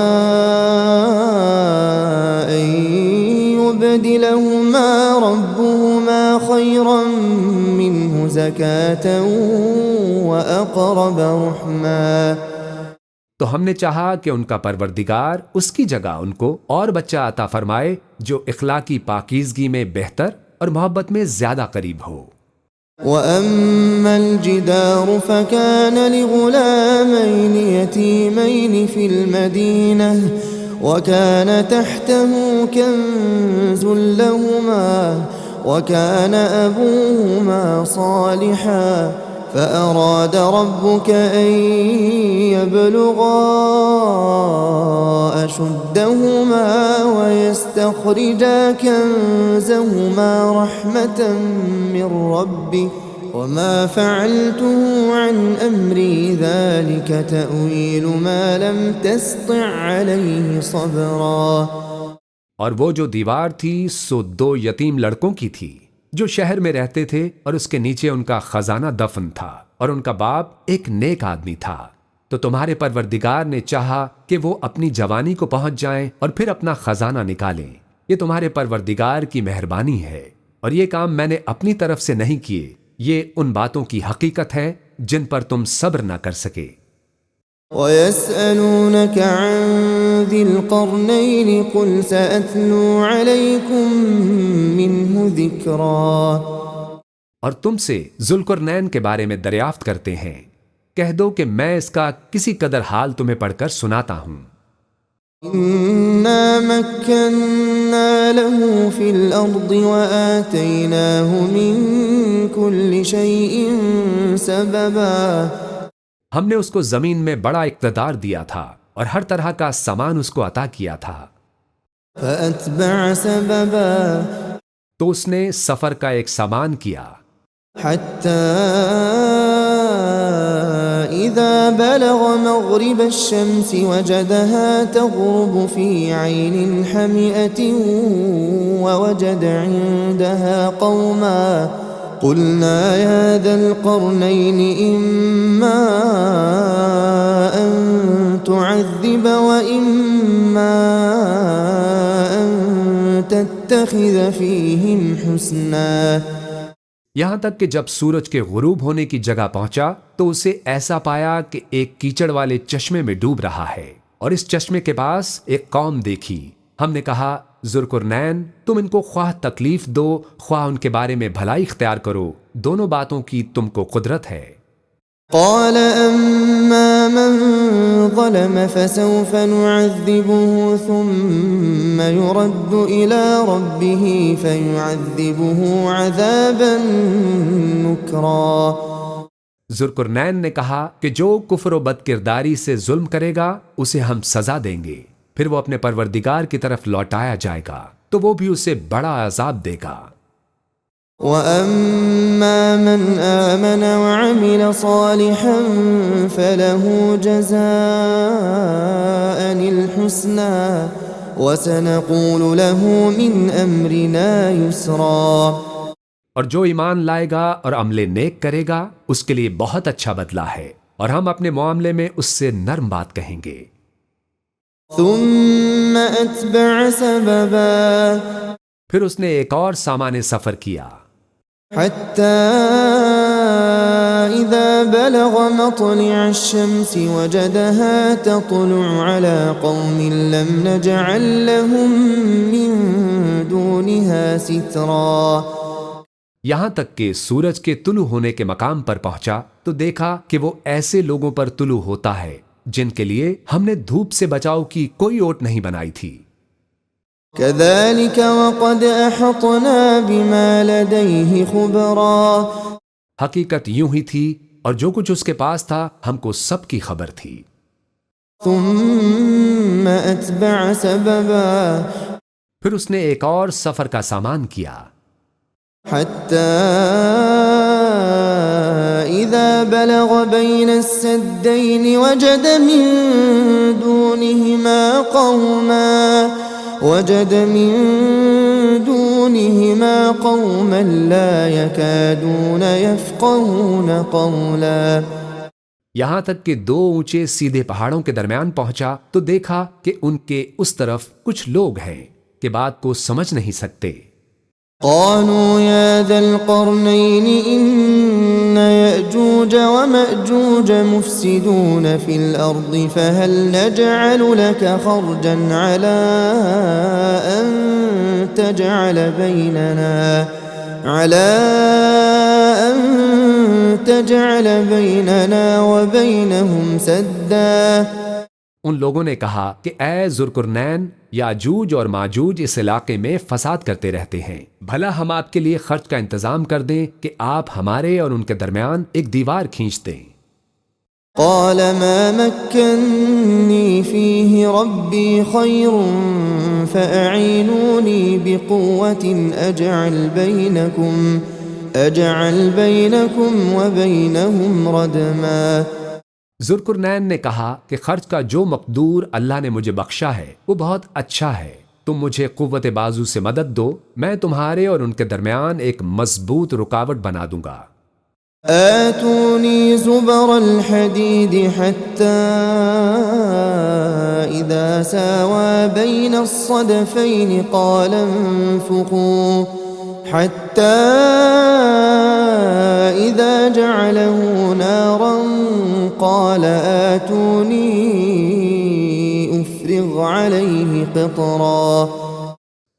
أَن يُبْدِلَهُمَا رَبُّهُمَا خَيْرًا مِّنْهُ زَكَاةً وَأَقْرَبَ رُحْمًا۔ تو ہم نے چاہا کہ ان کا پروردگار اس کی جگہ ان کو اور بچہ عطا فرمائے جو اخلاقی پاکیزگی میں بہتر اور محبت میں زیادہ قریب ہو۔ وَأَمَّا الْجِدَارُ فَكَانَ لِغُلَامَيْنِ يَتِيمَيْنِ فِي الْمَدِينَةِ وَكَانَ تَحْتَهُ كَنْزٌ لَهُمَا وَكَانَ أَبُوهُمَا صَالِحًا فأراد ربك أن يبلغا أشدهما ويستخرجا كنزهما رحمة من ربك وما فعلته عن أمري ذلك تأويل ما لم تستطع عليه صبرا۔ اور وہ جو دیوار تھی سو دو یتیم لڑکوں کی تھی جو شہر میں رہتے تھے اور اس کے نیچے ان کا خزانہ دفن تھا اور ان کا باپ ایک نیک آدمی تھا، تو تمہارے پروردگار نے چاہا کہ وہ اپنی جوانی کو پہنچ جائیں اور پھر اپنا خزانہ نکالیں۔ یہ تمہارے پروردگار کی مہربانی ہے اور یہ کام میں نے اپنی طرف سے نہیں کیے، یہ ان باتوں کی حقیقت ہے جن پر تم صبر نہ کر سکے۔ ويسألونك عن ذي القرنين قل سأتلو عليكم منه ذكرا۔ اور تم سے ذوالقرنین کے بارے میں دریافت کرتے ہیں، کہہ دو کہ میں اس کا کسی قدر حال تمہیں پڑھ کر سناتا ہوں۔ إنا مكنا له في الأرض وآتيناه من كل شيء سببا۔ ہم نے اس کو زمین میں بڑا اقتدار دیا تھا اور ہر طرح کا سامان اس کو عطا کیا تھا۔ فأتبع سببا، تو اس نے سفر کا ایک سامان کیا، حتى إذا بلغ مغرب الشمس وجدها تغرب في عين حمئة ووجد عندها قوما قلنا يا ذا القرنين إما أن تعذب وإما أن تتخذ فيهم حسنا۔ یہاں تک کہ جب سورج کے غروب ہونے کی جگہ پہنچا تو اسے ایسا پایا کہ ایک کیچڑ والے چشمے میں ڈوب رہا ہے اور اس چشمے کے پاس ایک قوم دیکھی۔ ہم نے کہا ذوالقرنین تم ان کو خواہ تکلیف دو خواہ ان کے بارے میں بھلائی اختیار کرو، دونوں باتوں کی تم کو قدرت ہے۔ قال أما من ظلم فسوف نعذبه ثم يرد إلى ربه فيعذبه عذابا نكرا۔ ذوالقرنین نے کہا کہ جو کفر و بد کرداری سے ظلم کرے گا اسے ہم سزا دیں گے، پھر وہ اپنے پروردگار کی طرف لوٹایا جائے گا تو وہ بھی اسے بڑا عذاب دے گا۔ وَأَمَّا مَنْ آمَنَ وَعَمِلَ صَالِحًا فَلَهُ جَزَاءً الْحُسْنَى وَسَنَقُولُ لَهُ مِنْ أَمْرِنَا يُسْرًا۔ اور جو ایمان لائے گا اور عمل نیک کرے گا اس کے لیے بہت اچھا بدلہ ہے اور ہم اپنے معاملے میں اس سے نرم بات کہیں گے۔ ثُمَّ أَتْبَعَ سَبَبًا، پھر اس نے ایک اور سامان سفر کیا، حتى إذا بلغ مطلع الشمس وجدها تطلع على قوم لم نجعل لهم من دونها سترا۔ یہاں تک کہ سورج کے طلوع ہونے کے مقام پر پہنچا تو دیکھا کہ وہ ایسے لوگوں پر طلوع ہوتا ہے جن کے لیے ہم نے دھوپ سے بچاؤ کی کوئی اوٹ نہیں بنائی تھی۔ كذلك وقد أحطنا بما لديه خبرا، حقیقت یوں ہی تھی اور جو کچھ اس کے پاس تھا ہم کو سب کی خبر تھی۔ ثم أتبع سببا، پھر اس نے ایک اور سفر کا سامان کیا، حتى إذا بلغ بين السدين وجد من دونهما قوما لا يكادون يفقهون قولا۔ یہاں تک کہ دو اونچے سیدھے پہاڑوں کے درمیان پہنچا تو دیکھا کہ ان کے اس طرف کچھ لوگ ہیں کہ بات کو سمجھ نہیں سکتے۔ قالوا يا ذا القرنين إن يأجوج ومأجوج مفسدون في الأرض فهل نجعل لك خرجا على أن تجعل بيننا وبينهم سدا۔ ان لوگوں نے کہا کہ اے ذوالقرنین یاجوج اور ماجوج اس علاقے میں فساد کرتے رہتے ہیں، بھلا ہم آپ کے لیے خرچ کا انتظام کر دیں کہ آپ ہمارے اور ان کے درمیان ایک دیوار کھینچ دیں۔ قال ما مكنني فيه ربي خير فأعينوني بقوة أجعل بينكم وبينهم ردما۔ ذوالقرنین نے کہا کہ خرچ کا جو مقدور اللہ نے مجھے بخشا ہے وہ بہت اچھا ہے، تم مجھے قوت بازو سے مدد دو، میں تمہارے اور ان کے درمیان ایک مضبوط رکاوٹ بنا دوں گا۔ آتوني زبر الحديد حتى إذا ساوى بين الصدفين قال انفخوا حتى إذا جعله نارا قال آتوني أفرغ عليه قطرا.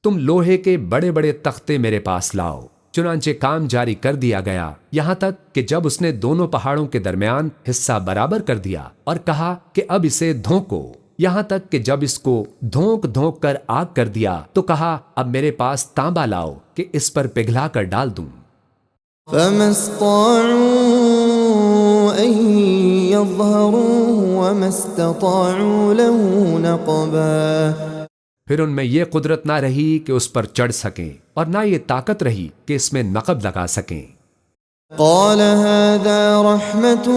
تم لوہے کے بڑے بڑے تختے میرے پاس لاؤ. چنانچہ کام جاری کر دیا گیا، یہاں تک کہ جب اس نے دونوں پہاڑوں کے درمیان حصہ برابر کر دیا اور کہا کہ اب اسے دھونکو، یہاں تک کہ جب اس کو دھونک دھونک کر آگ کر دیا تو کہا اب میرے پاس تانبا لاؤ کہ اس پر پگھلا کر ڈال دوں. فما استطاعوا أن يظهروه وما استطاعوا له نقبا. پھر ان میں یہ قدرت نہ رہی کہ اس پر چڑھ سکیں اور نہ یہ طاقت رہی کہ اس میں نقب لگا سکیں. قال هذا رحمة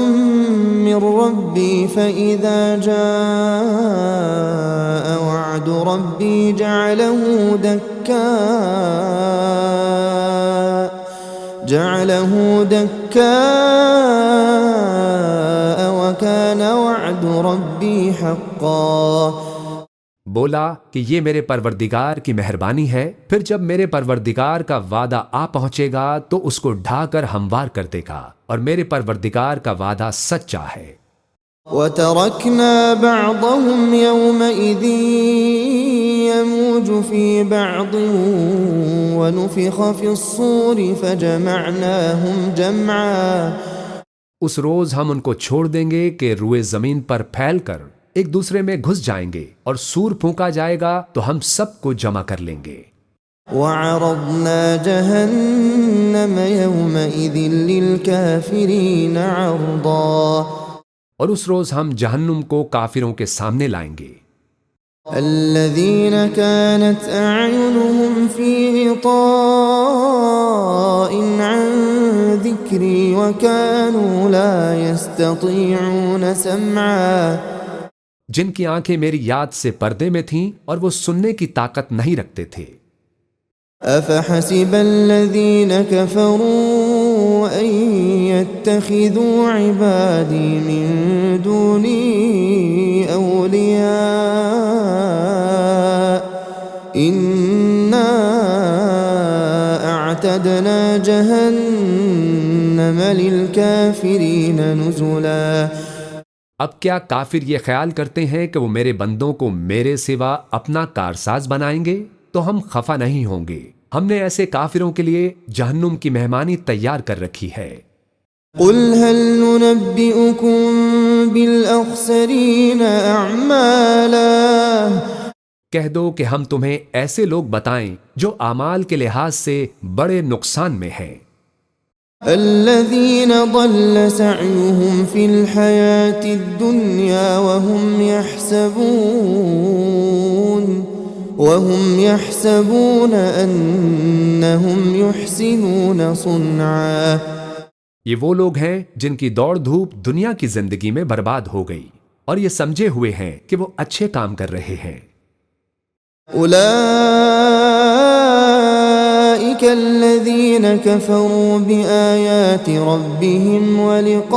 من ربي فإذا جاء وعد ربي جعله دكاء وكان وعد ربي حقا. بولا کہ یہ میرے پروردگار کی مہربانی ہے، پھر جب میرے پروردگار کا وعدہ آ پہنچے گا تو اس کو ڈھا کر ہموار کر دے گا، اور میرے پروردگار کا وعدہ سچا ہے. وَتَرَكْنَا بَعْضَهُمْ يَوْمَئِذٍ يَمُوجُ فِي بَعْضٍ وَنُفِخَ فِي الصُّورِ فَجَمَعْنَاهُمْ جَمْعًا. اس روز ہم ان کو چھوڑ دیں گے کہ روئے زمین پر پھیل کر ایک دوسرے میں گھس جائیں گے، اور سور پھونکا جائے گا تو ہم سب کو جمع کر لیں گے. وَعَرَضْنَا جَهَنَّمَ يَوْمَئِذٍ لِلْكَافِرِينَ عَرْضًا. اور اس روز ہم جہنم کو کافروں کے سامنے لائیں گے. الَّذِينَ كَانَتْ أَعْيُنُهُمْ فِي غِطَاءٍ عَنْ ذِكْرِي وَكَانُوا لَا يَسْتَطِيعُونَ سَمْعًا. جن کی آنکھیں میری یاد سے پردے میں تھیں اور وہ سننے کی طاقت نہیں رکھتے تھے. أَفَحَسِبَ الَّذِينَ كَفَرُوا أَن يَتَّخِذُوا عِبَادِي مِن دُونِي أَوْلِيَاءَ إِنَّا أَعْتَدْنَا جَهَنَّمَ لِلْكَافِرِينَ نُزُلًا. اب کیا کافر یہ خیال کرتے ہیں کہ وہ میرے بندوں کو میرے سوا اپنا کارساز بنائیں گے؟ تو ہم خفا نہیں ہوں گے. ہم نے ایسے کافروں کے لیے جہنم کی مہمانی تیار کر رکھی ہے. قُلْ هَلْ نُنَبِّئُكُمْ بِالْأَخْسَرِينَ أَعْمَالًا. کہہ دو کہ ہم تمہیں ایسے لوگ بتائیں جو اعمال کے لحاظ سے بڑے نقصان میں ہیں. الذين ضل سعيهم في الحياة الدنيا وهم يحسبون أنهم يحسنون صنعا. یہ وہ لوگ ہیں جن کی دوڑ دھوپ دنیا کی زندگی میں برباد ہو گئی اور یہ سمجھے ہوئے ہیں کہ وہ اچھے کام کر رہے ہیں. أولئك الذين كفروا بآيات ربهم ولقائه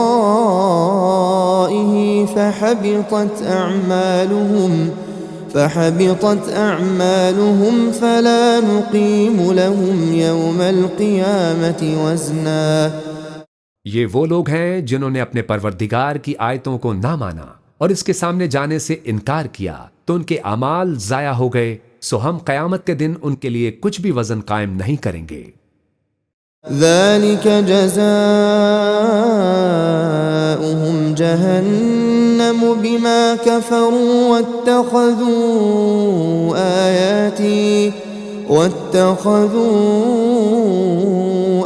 فحبطت أعمالهم فلا نقيم لهم يوم القيامة وزنا. یہ وہ لوگ ہیں جنہوں نے اپنے پروردگار کی آیتوں کو نہ مانا اور اس کے سامنے جانے سے انکار کیا تو ان کے اعمال ضائع ہو گئے، سو ہم قیامت کے دن ان کے لیے کچھ بھی وزن قائم نہیں کریں گے. ذلك جزاؤهم جهنم بما كفروا واتخذوا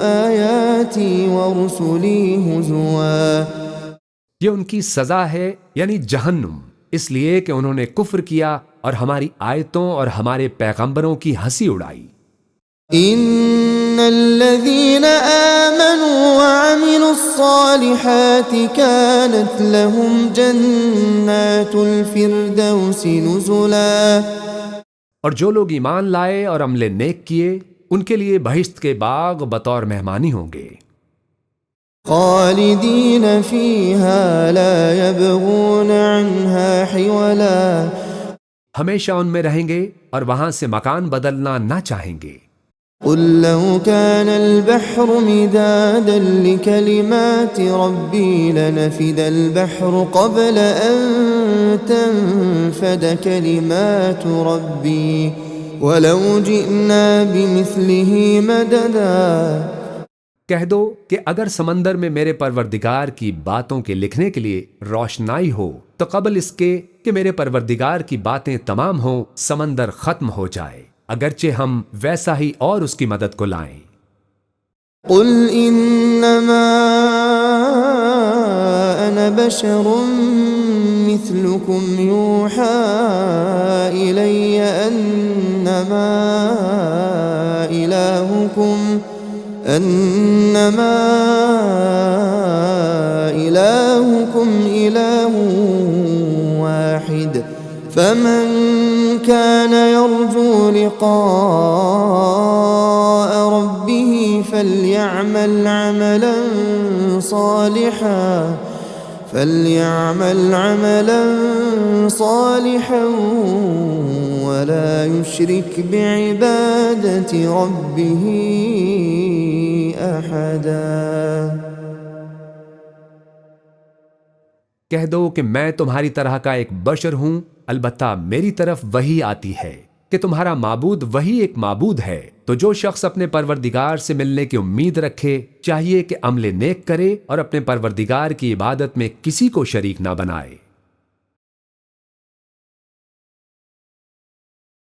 آياتي ورسلي هزوا. یہ ان کی سزا ہے، یعنی جہنم، اس لیے کہ انہوں نے کفر کیا اور ہماری آیتوں اور ہمارے پیغمبروں کی ہنسی اڑائی. ان الذين آمنوا وعملوا الصالحات كانت لهم جنات الفردوس نزلا. اور جو لوگ ایمان لائے اور عمل نیک کیے ان کے لیے بہشت کے باغ بطور مہمانی ہوں گے. خالدین فیہا لا یبغون عنہا حولا. ہمیشہ ان میں رہیں گے اور وہاں سے مکان بدلنا نہ چاہیں گے. قل لو كان البحر مدادا لكلمات ربي لنفد البحر قبل أن تنفد كلمات ربي ولو جئنا بمثله مددا۔ کہہ دو کہ اگر سمندر میں میرے پروردگار کی باتوں کے لکھنے کے لیے روشنائی ہو تو قبل اس کے کہ میرے پروردگار کی باتیں تمام ہوں سمندر ختم ہو جائے، اگرچہ ہم ویسا ہی اور اس کی مدد کو لائیں۔ قل انما انا بشر مثلكم يوحى الي انما الهكم اله واحد فمن كان يرجو لقاء ربه فليعمل عملا صالحا ولا يشرك بعبادة ربه أحدا۔ کہہ دو کہ میں تمہاری طرح کا ایک بشر ہوں، البتہ میری طرف وحی آتی ہے کہ تمہارا معبود وہی ایک معبود ہے، تو جو شخص اپنے پروردگار سے ملنے کی امید رکھے چاہیے کہ عمل نیک کرے اور اپنے پروردگار کی عبادت میں کسی کو شریک نہ بنائے۔